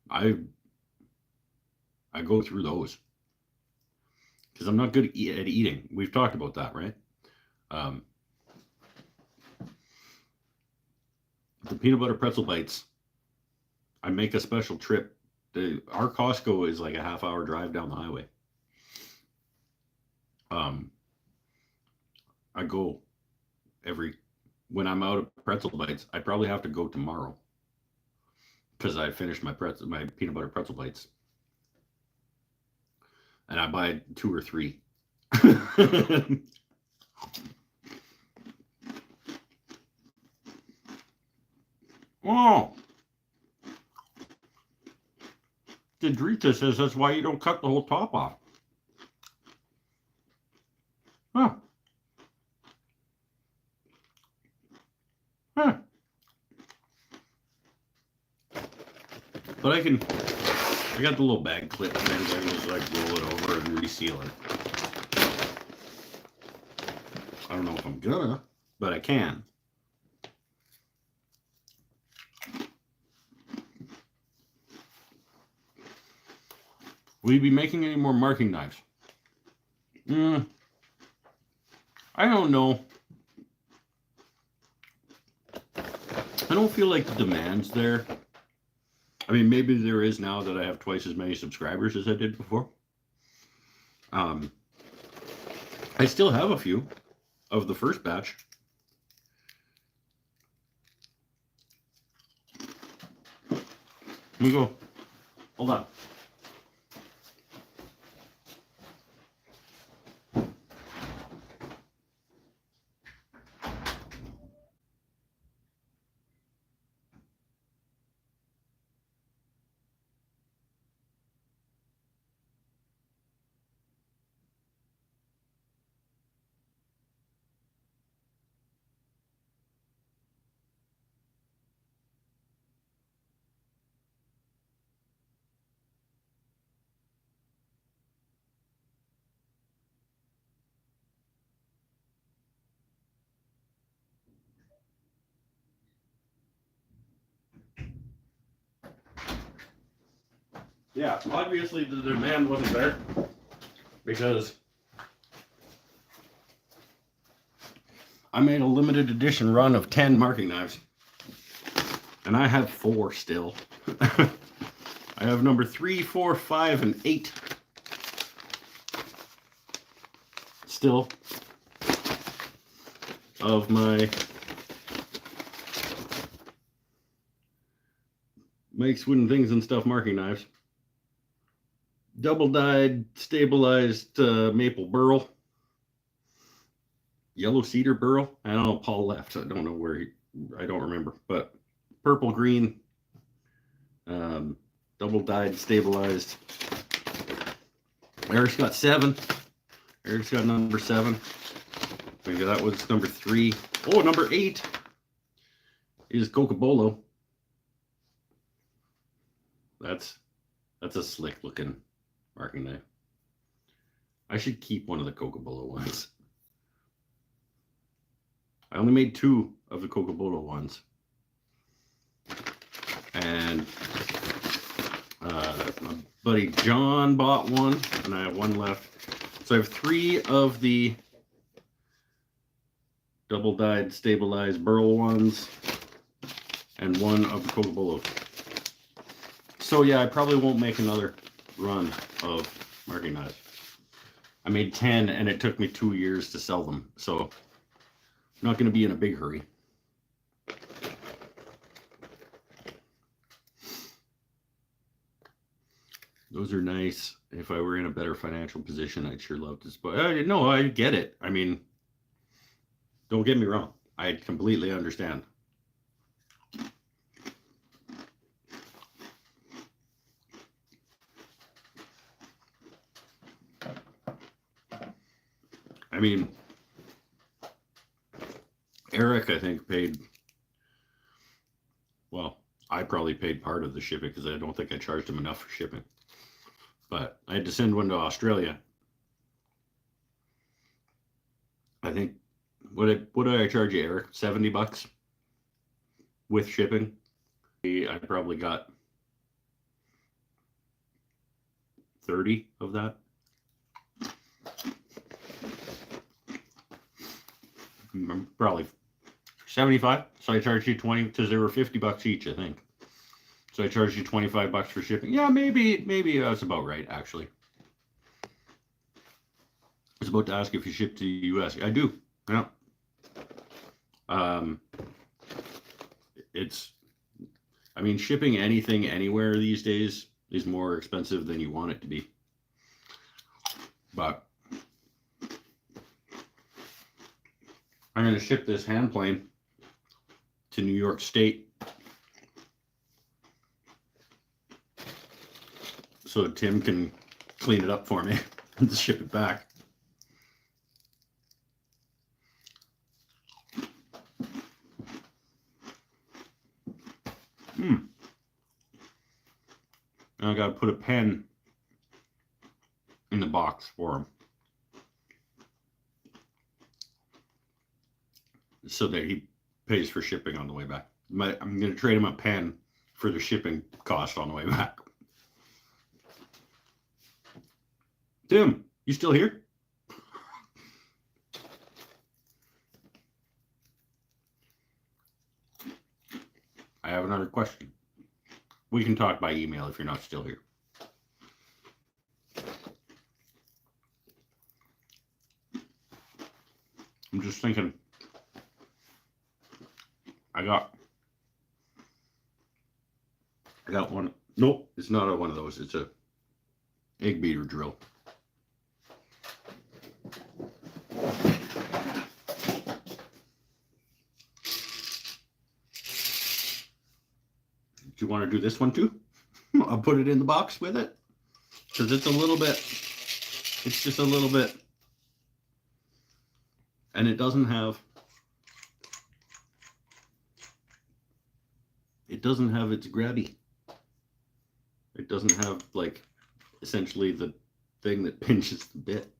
I go through those because I'm not good at eating. We've talked about that, right? The peanut butter pretzel bites, I make a special trip. Our Costco is like a half-hour drive down the highway. I go when I'm out of pretzel bites, I probably have to go tomorrow because I finished my peanut butter pretzel bites, and I buy 2 or 3. Oh. Dendrita says that's why you don't cut the whole top off. Huh. Huh. But I got the little bag clip things. I can just like roll it over and reseal it. I don't know if I'm gonna, but I can. Will you be making any more marking knives? I don't know. I don't feel like the demand's there. I mean, maybe there is now that I have twice as many subscribers as I did before. I still have a few of the first batch. Let me go. Hold on. Yeah, obviously the demand wasn't there because I made a limited edition run of 10 marking knives and I have 4 still. I have number 3, 4, 5, and 8. Still of my Mike's Wooden Things and Stuff marking knives. Double dyed, stabilized maple burl. Yellow cedar burl. I don't know, Paul left. I don't know where I don't remember. But purple green, double dyed, stabilized. Eric's got 7. Eric's got number 7. Maybe that was number 3. Oh, number 8 is Cocobolo. That's a slick looking marking knife. I should keep one of the Cocobolo ones. I only made 2 of the Cocobolo ones. And my buddy John bought one, and I have 1 left. So I have 3 of the double dyed stabilized burl ones and 1 of the Cocobolo. So yeah, I probably won't make another run of marking knives. I made 10 and it took me 2 years to sell them. So I'm not going to be in a big hurry. Those are nice. If I were in a better financial position, I'd sure love to. No, I get it. I mean, don't get me wrong. I completely understand. I mean, Eric, I think, paid, well, I probably paid part of the shipping because I don't think I charged him enough for shipping. But I had to send one to Australia. I think, what did I charge you, Eric? $70 with shipping? I probably got 30 of that. Probably 75. So I charged you 20 because they were $50 each, I think. So I charged you $25 for shipping. Yeah, maybe that's about right, actually. I was about to ask if you ship to the US. I do. Yeah. I mean, shipping anything anywhere these days is more expensive than you want it to be. But I'm going to ship this hand plane to New York State so Tim can clean it up for me and ship it back. I got to put a pen in the box for him so that he pays for shipping on the way back. I'm going to trade him a pen for the shipping cost on the way back. Tim, you still here? I have another question. We can talk by email if you're not still here. I'm just thinking, I got one. Nope, it's not one of those. It's a egg beater drill. Do you want to do this one too? I'll put it in the box with it because it's just a little bit, and it doesn't have its grabby. It doesn't have like essentially the thing that pinches the bit.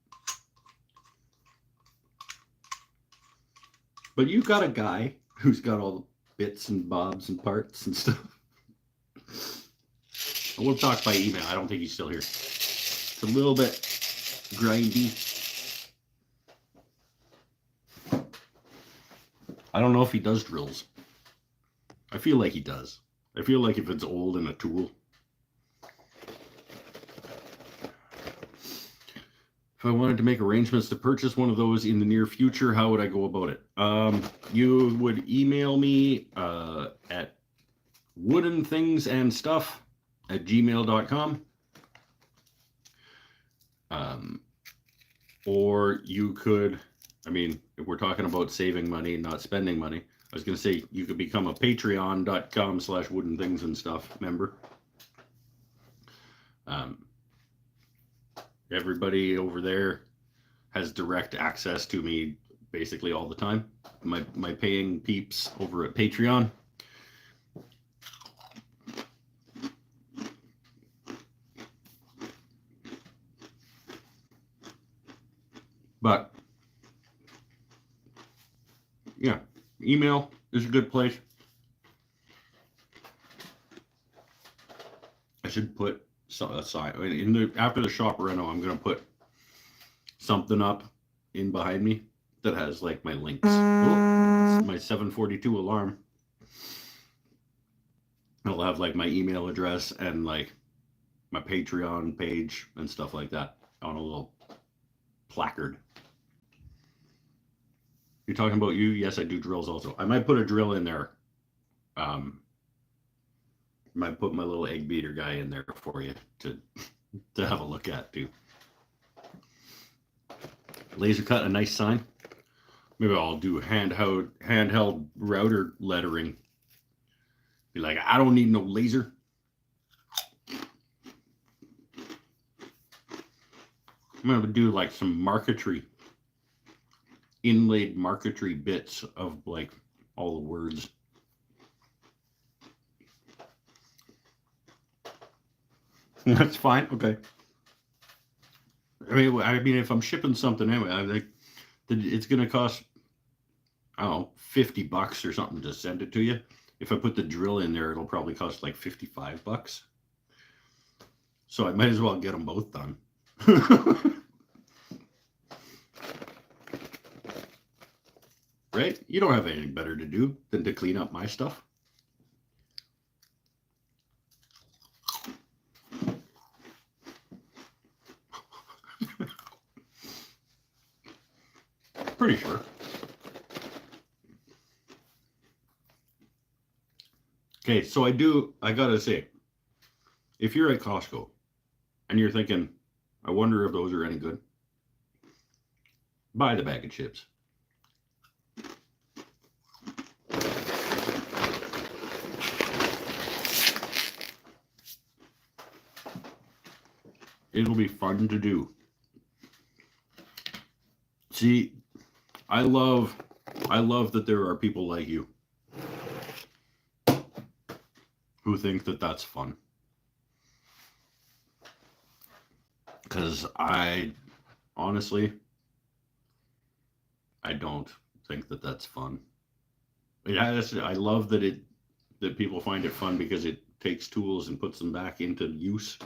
But you've got a guy who's got all the bits and bobs and parts and stuff. We'll talk by email. I don't think he's still here. It's a little bit grindy. I don't know if he does drills. I feel like he does. I feel like if it's old and a tool, If I wanted to make arrangements to purchase one of those in the near future, how would I go about it? You would email me at woodenthingsandstuff@gmail.com. Or you could, I mean, if we're talking about saving money, not spending money, I was going to say you could become a patreon.com/woodenthingsandstuff member. Everybody over there has direct access to me basically all the time. My paying peeps over at Patreon. But yeah, email is a good place. I should put a sign after the shop reno. I'm gonna put something up in behind me that has like my links. Oh, my 742 alarm. It'll have like my email address and like my Patreon page and stuff like that on a little placard. You're talking about you? Yes, I do drills also. I might put a drill in there. Might put my little egg beater guy in there for you to have a look at too. Laser cut a nice sign. Maybe I'll do handheld router lettering. Be like, I don't need no laser. I'm gonna do like some marquetry, inlaid marquetry bits of like all the words. That's fine. Okay. I mean, if I'm shipping something anyway, I think that it's gonna cost, I don't know, $50 or something to send it to you. If I put the drill in there, it'll probably cost like $55. So I might as well get them both done. Right? You don't have anything better to do than to clean up my stuff. Pretty sure. Okay, so I gotta say, if you're at Costco and you're thinking, I wonder if those are any good, buy the bag of chips. It'll be fun to do. See, I love that there are people like you who think that that's fun. Because honestly, I don't think that that's fun. I love that people find it fun because it takes tools and puts them back into use.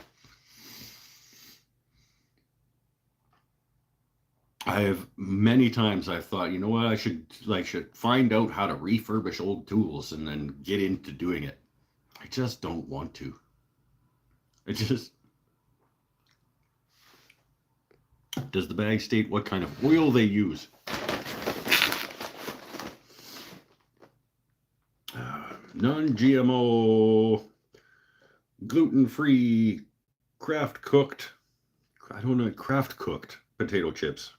Many times I've thought, you know what, I should find out how to refurbish old tools and then get into doing it. I just don't want to. Does the bag state what kind of oil they use? Non-GMO, gluten-free, craft cooked potato chips.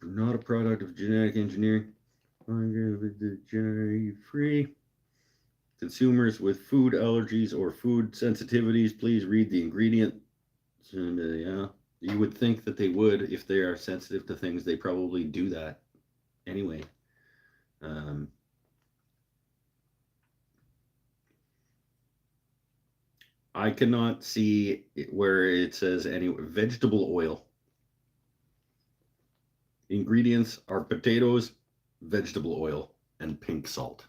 Not a product of genetic engineering. Genetic free. Consumers with food allergies or food sensitivities, please read the ingredients. And yeah, you would think that they would. If they are sensitive to things, they probably do that anyway. I cannot see where it says any vegetable oil. Ingredients are potatoes, vegetable oil, and pink salt.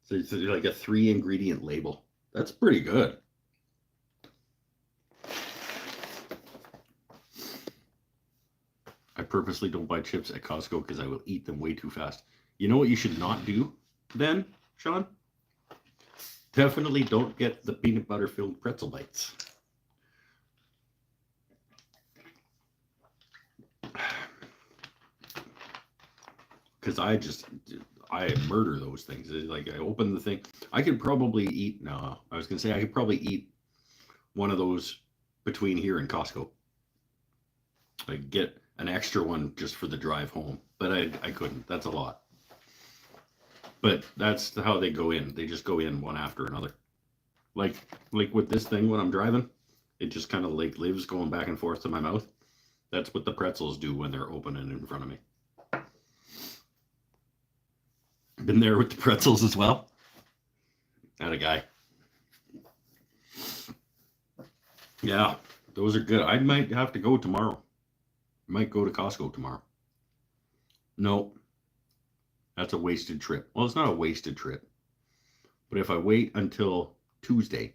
So it's like a 3-ingredient label. That's pretty good. purposely don't buy chips at Costco because I will eat them way too fast. You know what you should not do then, Sean? Definitely don't get the peanut butter filled pretzel bites. Because I murder those things. It's like I open the thing. I could probably eat, no, I was going to say I could probably eat one of those between here and Costco. I get an extra one just for the drive home, but I couldn't. That's a lot. But that's how they go in. They just go in one after another. Like with this thing when I'm driving, it just kind of like lives going back and forth to my mouth. That's what the pretzels do when they're opening in front of me. Been there with the pretzels as well. That a guy. Yeah, those are good. I might have to go tomorrow. I might go to Costco tomorrow. No, that's a wasted trip. Well, it's not a wasted trip. But if I wait until Tuesday,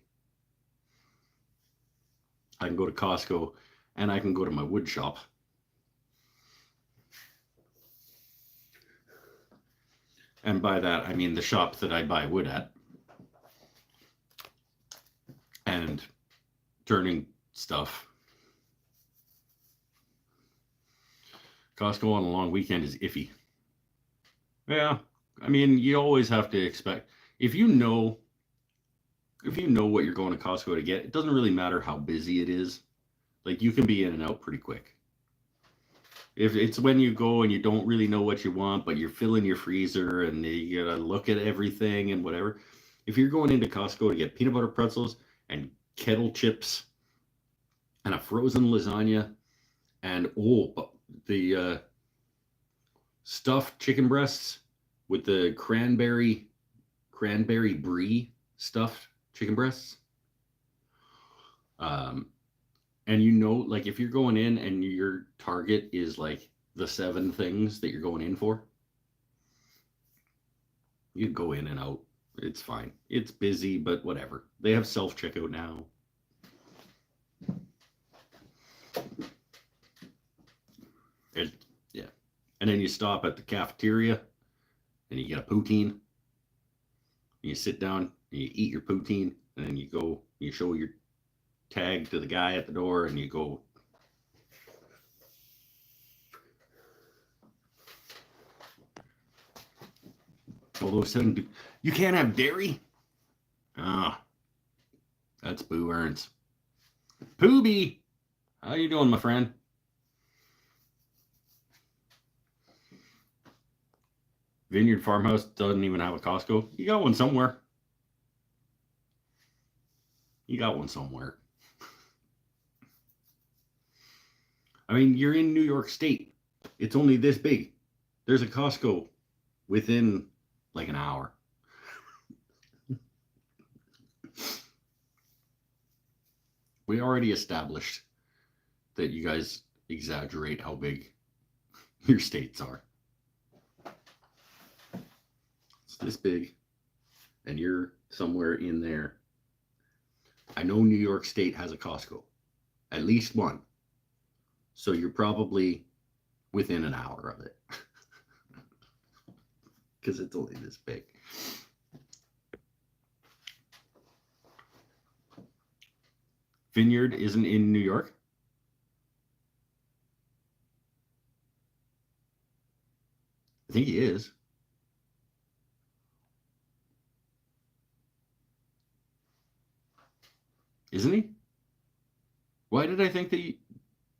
I can go to Costco and I can go to my wood shop. And by that, I mean the shop that I buy wood at. And turning stuff. Costco on a long weekend is iffy. Yeah, I mean, you always have to expect, if you know what you're going to Costco to get, it doesn't really matter how busy it is. Like, you can be in and out pretty quick. If it's when you go and you don't really know what you want, but you're filling your freezer and you gotta look at everything and whatever. If you're going into Costco to get peanut butter pretzels and kettle chips and a frozen lasagna and the stuffed chicken breasts with the cranberry brie stuffed chicken breasts. And like if you're going in and your target is like the 7 things that you're going in for, you go in and out. It's fine. It's busy, but whatever. They have self-checkout now. Yeah. And then you stop at the cafeteria and you get a poutine. And you sit down and you eat your poutine, and then you show your tag to the guy at the door and you go. Although you can't have dairy. Ah, that's Boo Earns. Pooby, how you doing, my friend? Vineyard Farmhouse doesn't even have a Costco. You got one somewhere. I mean, you're in New York State. It's only this big. There's a Costco within like an hour. We already established that you guys exaggerate how big your states are. It's this big, and you're somewhere in there. I know New York State has a Costco, at least one. So you're probably within an hour of it. Because it's only this big. Vineyard isn't in New York? I think he is. Isn't he? Why did I think that you...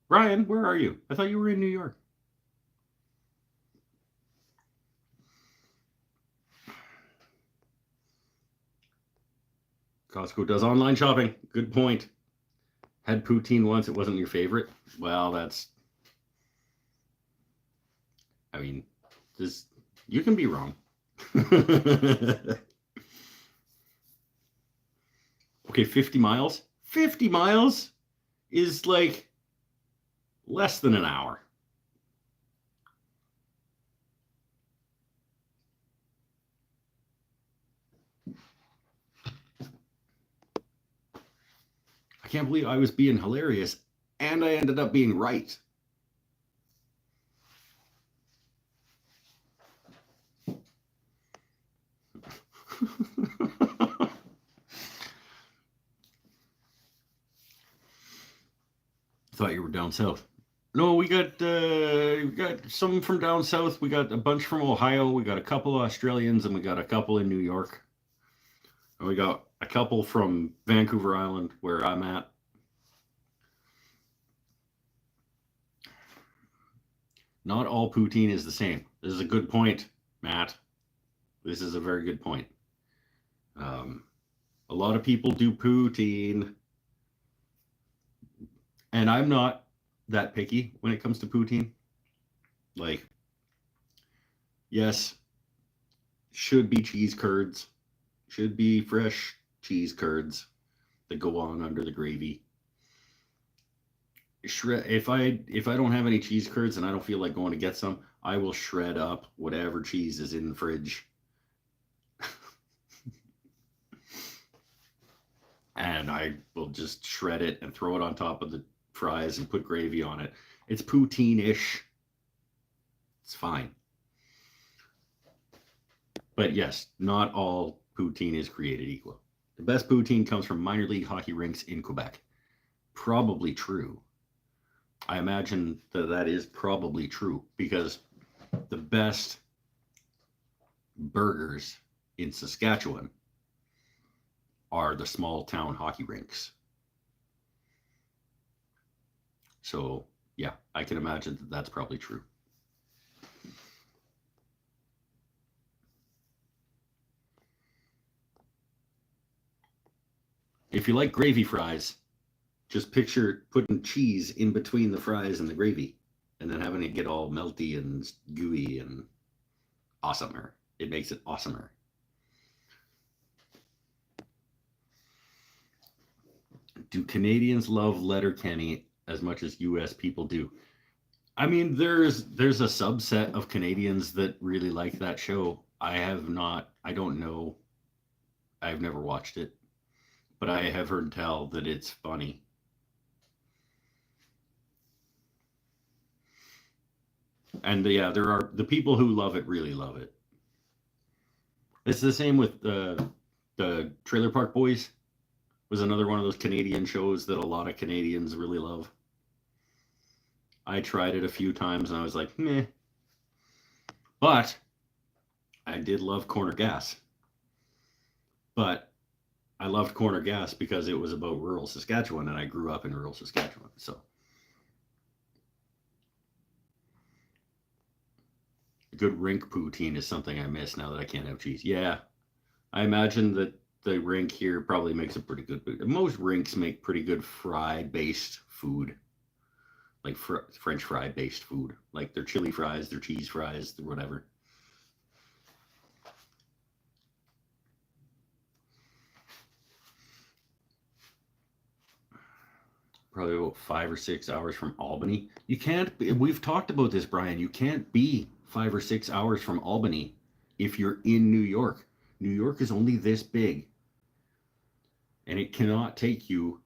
Ryan, where are you? I thought you were in New York. Costco does online shopping. Good point. Had poutine once. It wasn't your favorite. Well, that's... I mean, you can be wrong. Okay, 50 miles. 50 miles is like less than an hour. I can't believe I was being hilarious and I ended up being right. Thought you were down south. No, we got some from down south. We got a bunch from Ohio. We got a couple of Australians, and we got a couple in New York. And we got a couple from Vancouver Island, where I'm at. Not all poutine is the same. This is a good point, Matt. This is a very good point. Um, a lot of people do poutine, and I'm not that picky when it comes to poutine. Like, yes, should be cheese curds, should be fresh cheese curds that go on under the gravy. If I don't have any cheese curds and I don't feel like going to get some, I will shred up whatever cheese is in the fridge. And I will just shred it and throw it on top of the fries and put gravy on it. It's poutine-ish. It's fine. But yes, not all poutine is created equal. The best poutine comes from minor league hockey rinks in Quebec. Probably true. I imagine that is probably true because the best burgers in Saskatchewan are the small town hockey rinks. So, yeah, I can imagine that that's probably true. If you like gravy fries, just picture putting cheese in between the fries and the gravy and then having it get all melty and gooey and awesomer. It makes it awesomer. Do Canadians love Letterkenny as much as US people do? I mean, there's a subset of Canadians that really like that show. I don't know. I've never watched it, but I have heard tell that it's funny. And yeah, there are the people who love it really love it. It's the same with the Trailer Park Boys was another one of those Canadian shows that a lot of Canadians really love. I tried it a few times and I was like, meh. But I did love Corner Gas. But I loved Corner Gas because it was about rural Saskatchewan and I grew up in rural Saskatchewan. So good rink poutine is something I miss now that I can't have cheese. Yeah, I imagine that the rink here probably makes a pretty good food. Most rinks make pretty good fry-based food, like French fry-based food, like their chili fries, their cheese fries, whatever. Probably about 5 or 6 hours from Albany. You can't be, we've talked about this, Brian. You can't be 5 or 6 hours from Albany if you're in New York. New York is only this big, and it cannot take you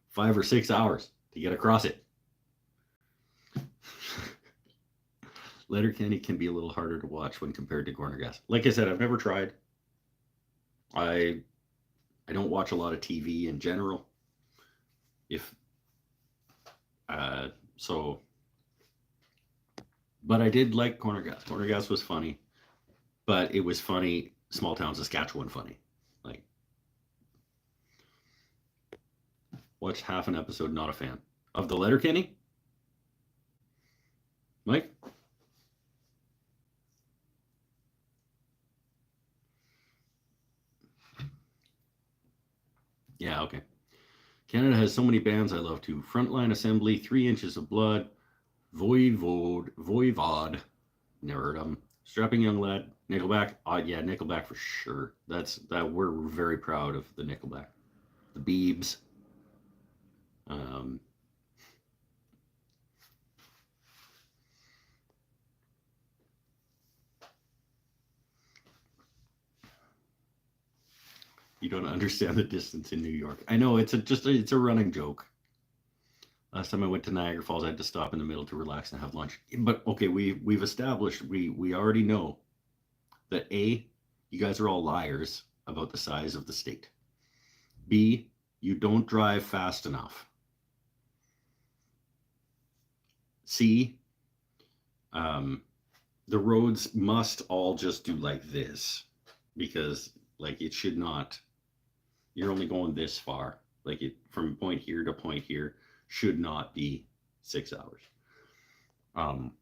5 or 6 hours to get across it. Letterkenny can be a little harder to watch when compared to Corner Gas. Like I said, I've never tried. I I don't watch a lot of TV in general. If so, but I did like Corner Gas. Corner Gas was funny, but it was funny, small town Saskatchewan funny. Like, watched half an episode, not a fan of the Letterkenny. Mike, yeah, okay. Canada has so many bands I love too. Frontline Assembly, 3 Inches of Blood, Voivod, never heard of them. Strapping Young Lad, Nickelback. Yeah, Nickelback for sure. That we're very proud of the Nickelback. The Beebs. Um, you don't understand the distance in New York. I know it's a running joke. Last time I went to Niagara Falls, I had to stop in the middle to relax and have lunch. But okay, we've established we already know that A, you guys are all liars about the size of the state. B, you don't drive fast enough. C, um, the roads must all just do like this because like it should not. You're only going this far. Like it from point here to point here should not be 6 hours. Um,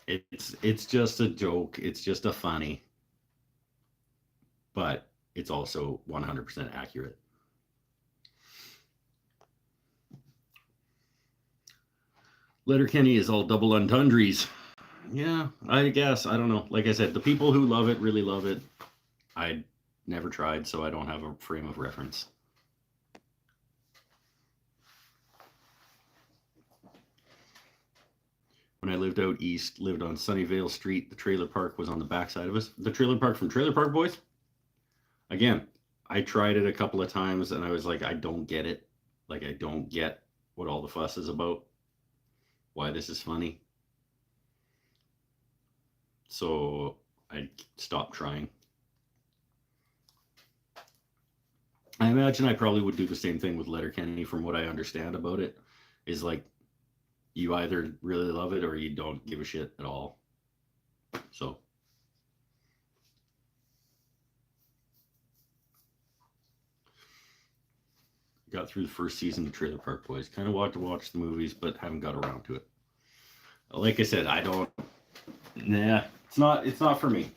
it's just a joke. It's just a funny, but it's also 100% accurate. Letterkenny is all double entendres. Yeah, I guess. I don't know. Like I said, the people who love it really love it. I never tried, so I don't have a frame of reference. When I lived out east, lived on Sunnyvale Street, the trailer park was on the backside of us. The trailer park from Trailer Park Boys. Again, I tried it a couple of times and I was like, I don't get it. Like, I don't get what all the fuss is about, why this is funny. So I stopped trying. I imagine I probably would do the same thing with Letterkenny from what I understand about it. Is like, you either really love it or you don't give a shit at all. So got through the first season of Trailer Park Boys. Kind of want to watch the movies, but haven't got around to it. Like I said, I don't. Nah, it's not for me.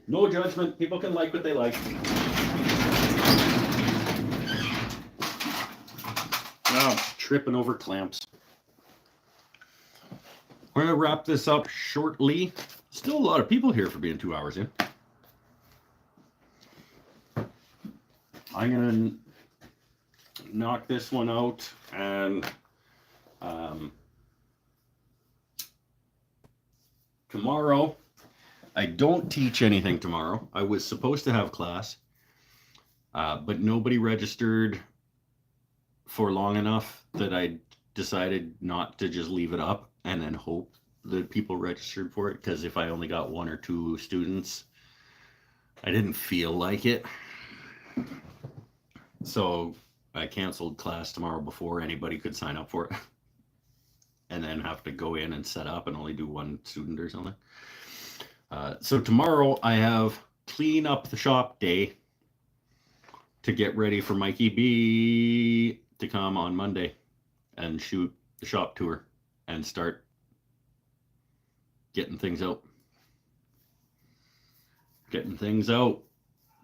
No judgment. People can like what they like. Oh, tripping over clamps. We're going to wrap this up shortly. Still a lot of people here for being 2 hours in. I'm going to knock this one out and tomorrow, I don't teach anything tomorrow. I was supposed to have class, but nobody registered for long enough that I decided not to just leave it up and then hope that people registered for it, because if I only got 1 or 2 students, I didn't feel like it. So I canceled class tomorrow before anybody could sign up for it and then have to go in and set up and only do 1 student or something. So tomorrow I have clean up the shop day to get ready for Mikey B to come on Monday and shoot the shop tour and start getting things out. Getting things out.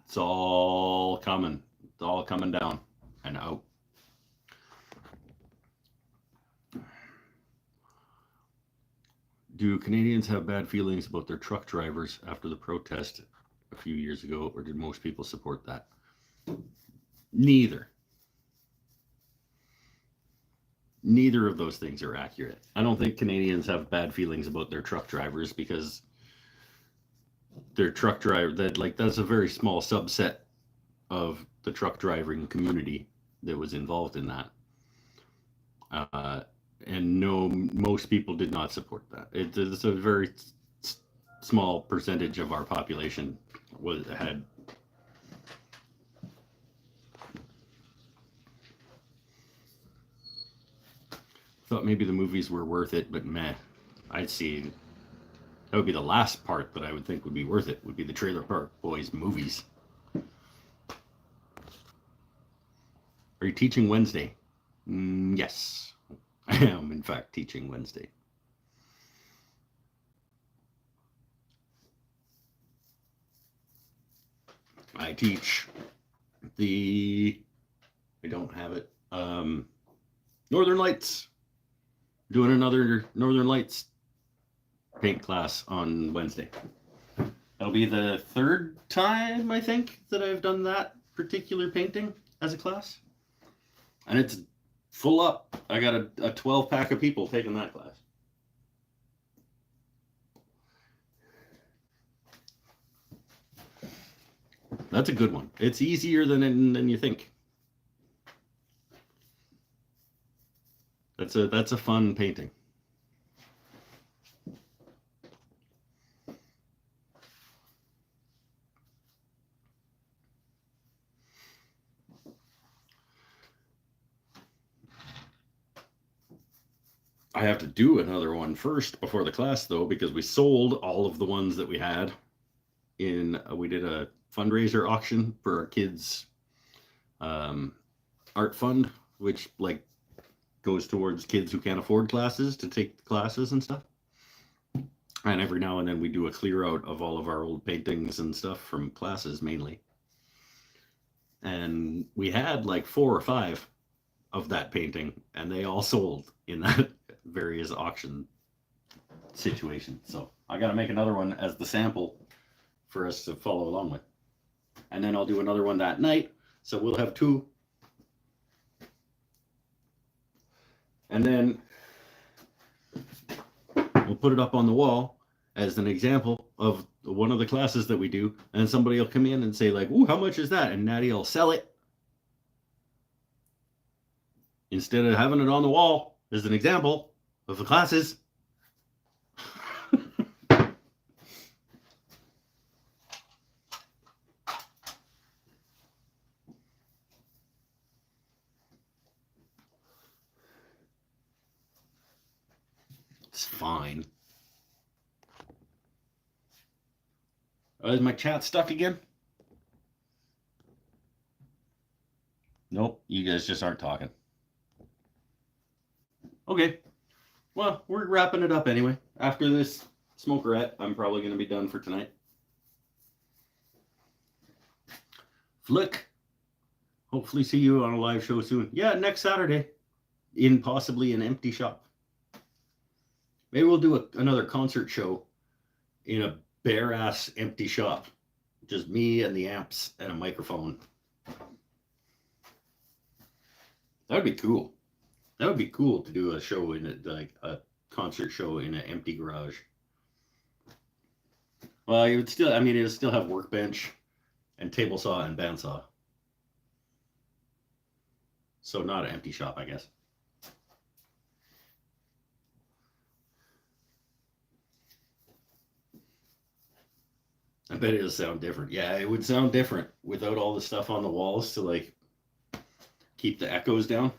It's all coming. It's all coming down and out. Do Canadians have bad feelings about their truck drivers after the protest a few years ago, or did most people support that? Neither. Neither of those things are accurate. I don't think Canadians have bad feelings about their truck drivers because their truck driver that's a very small subset of the truck driving community that was involved in that. And no, most people did not support that. It's a very small percentage of our population had. Thought maybe the movies were worth it, but meh. I'd see. That would be the last part that I would think would be worth it. Would be the Trailer Park Boys movies. Are you teaching Wednesday? Yes, I am in fact teaching Wednesday. I teach I don't have it. Northern Lights. Doing another Northern Lights paint class on Wednesday. That'll be the 3rd time, I think, that I've done that particular painting as a class. And it's full up. I got a 12 pack of people taking that class. That's a good one. It's easier than you think. That's a fun painting. I have to do another one first before the class, though, because we sold all of the ones that we had. We did a fundraiser auction for our kids' art fund, which like goes towards kids who can't afford classes to take classes and stuff. And every now and then we do a clear out of all of our old paintings and stuff from classes mainly. And we had like 4 or 5 of that painting, and they all sold in that various auction situation. So I got to make another one as the sample for us to follow along with. And then I'll do another one that night. So we'll have 2. And then we'll put it up on the wall as an example of one of the classes that we do. And somebody will come in and say like, "Ooh, how much is that?" And Natty will sell it. Instead of having it on the wall as an example of the classes. It's fine. Is my chat stuck again? Nope, you guys just aren't talking. Okay, well, we're wrapping it up anyway. After this smokerette, I'm probably going to be done for tonight. Flick, hopefully see you on a live show soon. Yeah, next Saturday in possibly an empty shop. Maybe we'll do another concert show in a bare-ass empty shop. Just me and the amps and a microphone. That would be cool. That would be cool to do a show like a concert show in an empty garage. Well, it would still, it would still have workbench and table saw and bandsaw. So not an empty shop, I guess. I bet it'll sound different. Yeah, it would sound different without all the stuff on the walls to like keep the echoes down.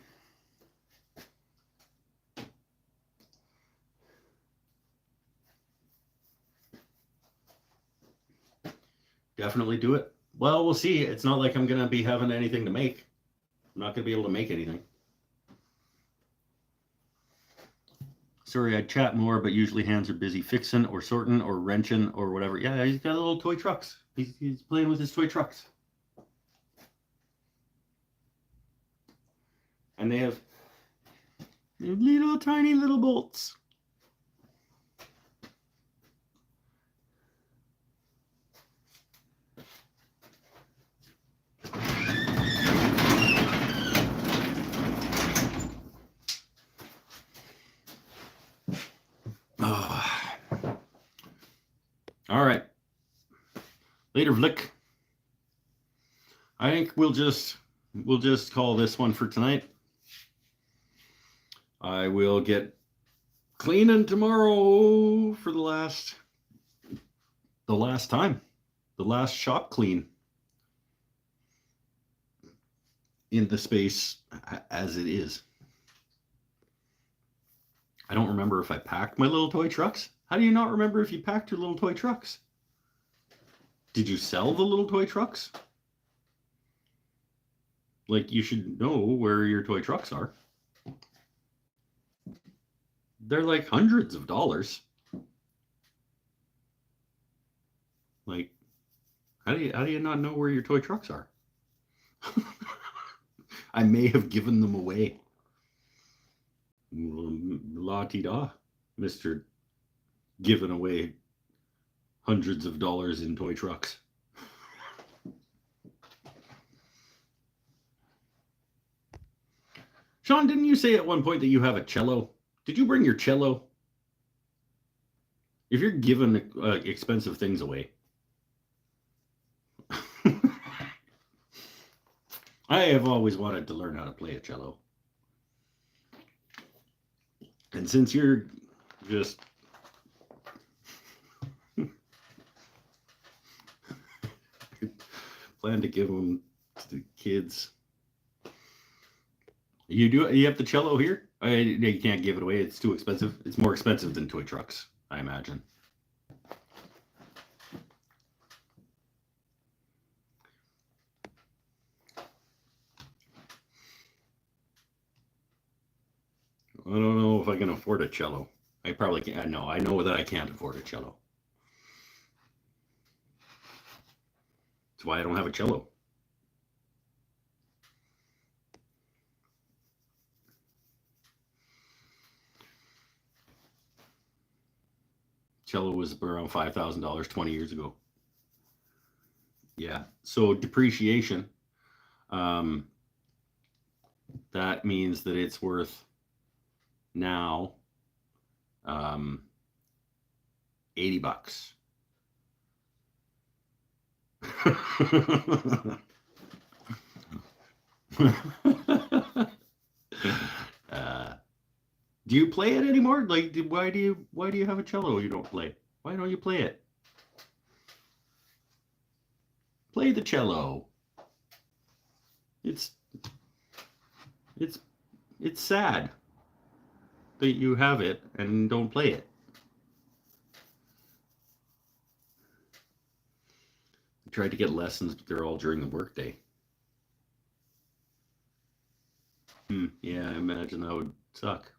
Definitely do it. Well, we'll see. It's not like I'm going to be having anything to make. I'm not going to be able to make anything. Sorry, I'd chat more, but usually hands are busy fixing or sorting or wrenching or whatever. Yeah, he's got little toy trucks. He's playing with his toy trucks. And they have little tiny little bolts. All right. Later, Vlick. I think we'll just call this one for tonight. I will get cleaning tomorrow for the last time. The last shop clean in the space as it is. I don't remember if I packed my little toy trucks. How do you not remember if you packed your little toy trucks? Did you sell the little toy trucks? Like, you should know where your toy trucks are. They're like hundreds of dollars. Like, how do you not know where your toy trucks are? I may have given them away. La-ti-da, Mr. Giving away hundreds of dollars in toy trucks. Sean, didn't you say at one point that you have a cello? Did you bring your cello? If you're giving expensive things away. I have always wanted to learn how to play a cello. And since you're just plan to give them to the kids, you have the cello here? You can't give it away. It's too expensive. It's more expensive than toy trucks, I imagine. I don't know if I can afford a cello. I probably can't. No, I know that I can't afford a cello. That's why I don't have a cello. Cello was around $5,000 20 years ago. Yeah. So depreciation, um, that means that it's worth now $80. uh, do you play it anymore? Like, why do you have a cello you don't play? Why don't you play it? Play the cello. It's it's it's sad that you have it and don't play it. I tried to get lessons, but they're all during the workday. Yeah, I imagine that would suck.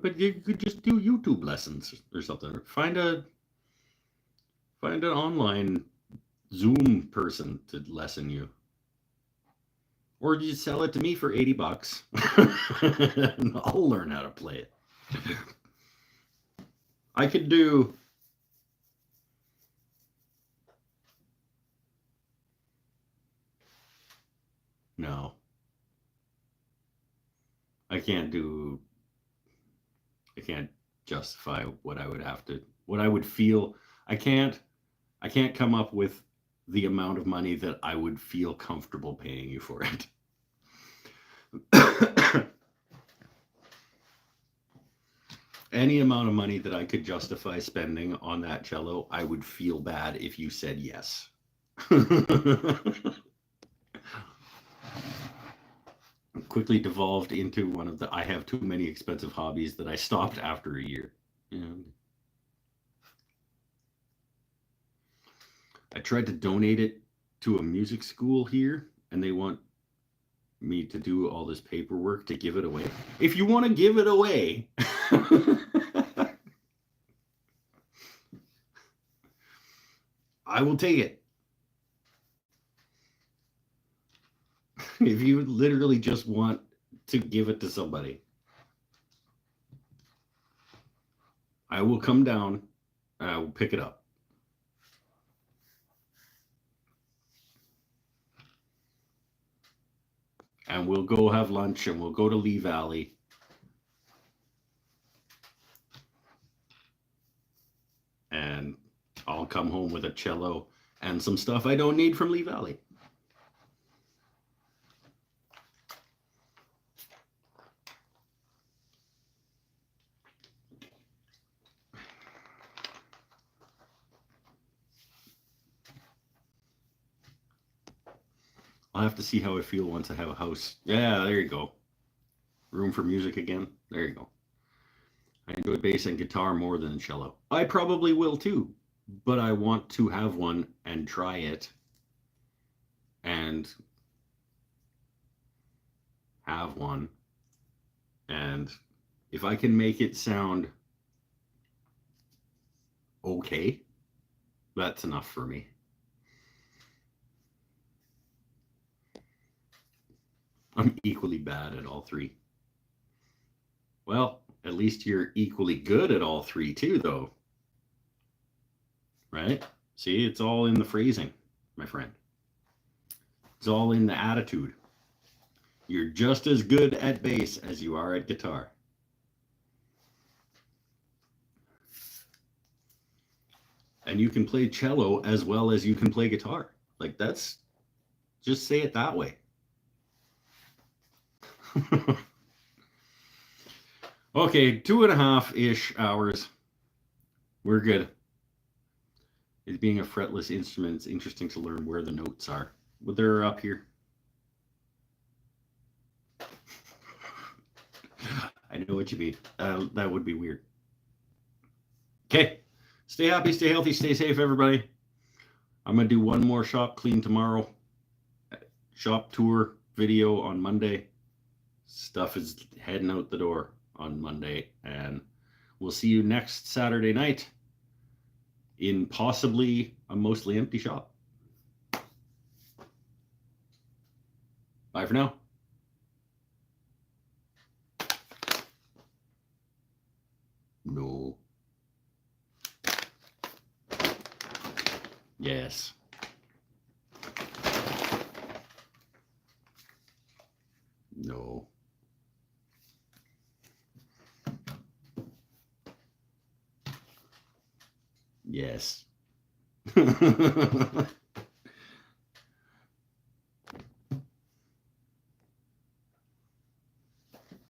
But you could just do YouTube lessons or something. Or find an online Zoom person to lesson you. Or you sell it to me for $80 and I'll learn how to play it. I could do no. I can't justify what I would have to what I would feel. I can't come up with the amount of money that I would feel comfortable paying you for it. Any amount of money that I could justify spending on that cello, I would feel bad if you said yes. Quickly devolved into one of the I have too many expensive hobbies that I stopped after a year. I tried to donate it to a music school here, and they want me to do all this paperwork to give it away. If you want to give it away, I will take it. If you literally just want to give it to somebody, I will come down and I will pick it up. And we'll go have lunch and we'll go to Lee Valley. And I'll come home with a cello and some stuff I don't need from Lee Valley. I'll have to see how I feel once I have a house. Yeah, there you go. Room for music again. There you go. I enjoy bass and guitar more than cello. I probably will too, but I want to have one and try it and have one. And if I can make it sound okay, that's enough for me. I'm equally bad at all three. Well, at least you're equally good at all three too, though. Right? See, it's all in the phrasing, my friend. It's all in the attitude. You're just as good at bass as you are at guitar. And you can play cello as well as you can play guitar. Like, that's Just say it that way. Okay, 2.5-ish hours. We're good. It being a fretless instrument, it's interesting to learn where the notes are. Well, they're up here. I know what you mean. That would be weird. Okay. Stay happy, stay healthy, stay safe, everybody. I'm going to do one more shop clean tomorrow. Shop tour video on Monday. Stuff is heading out the door on Monday. And we'll see you next Saturday night in possibly a mostly empty shop. Bye for now. No. Yes. No. Yes.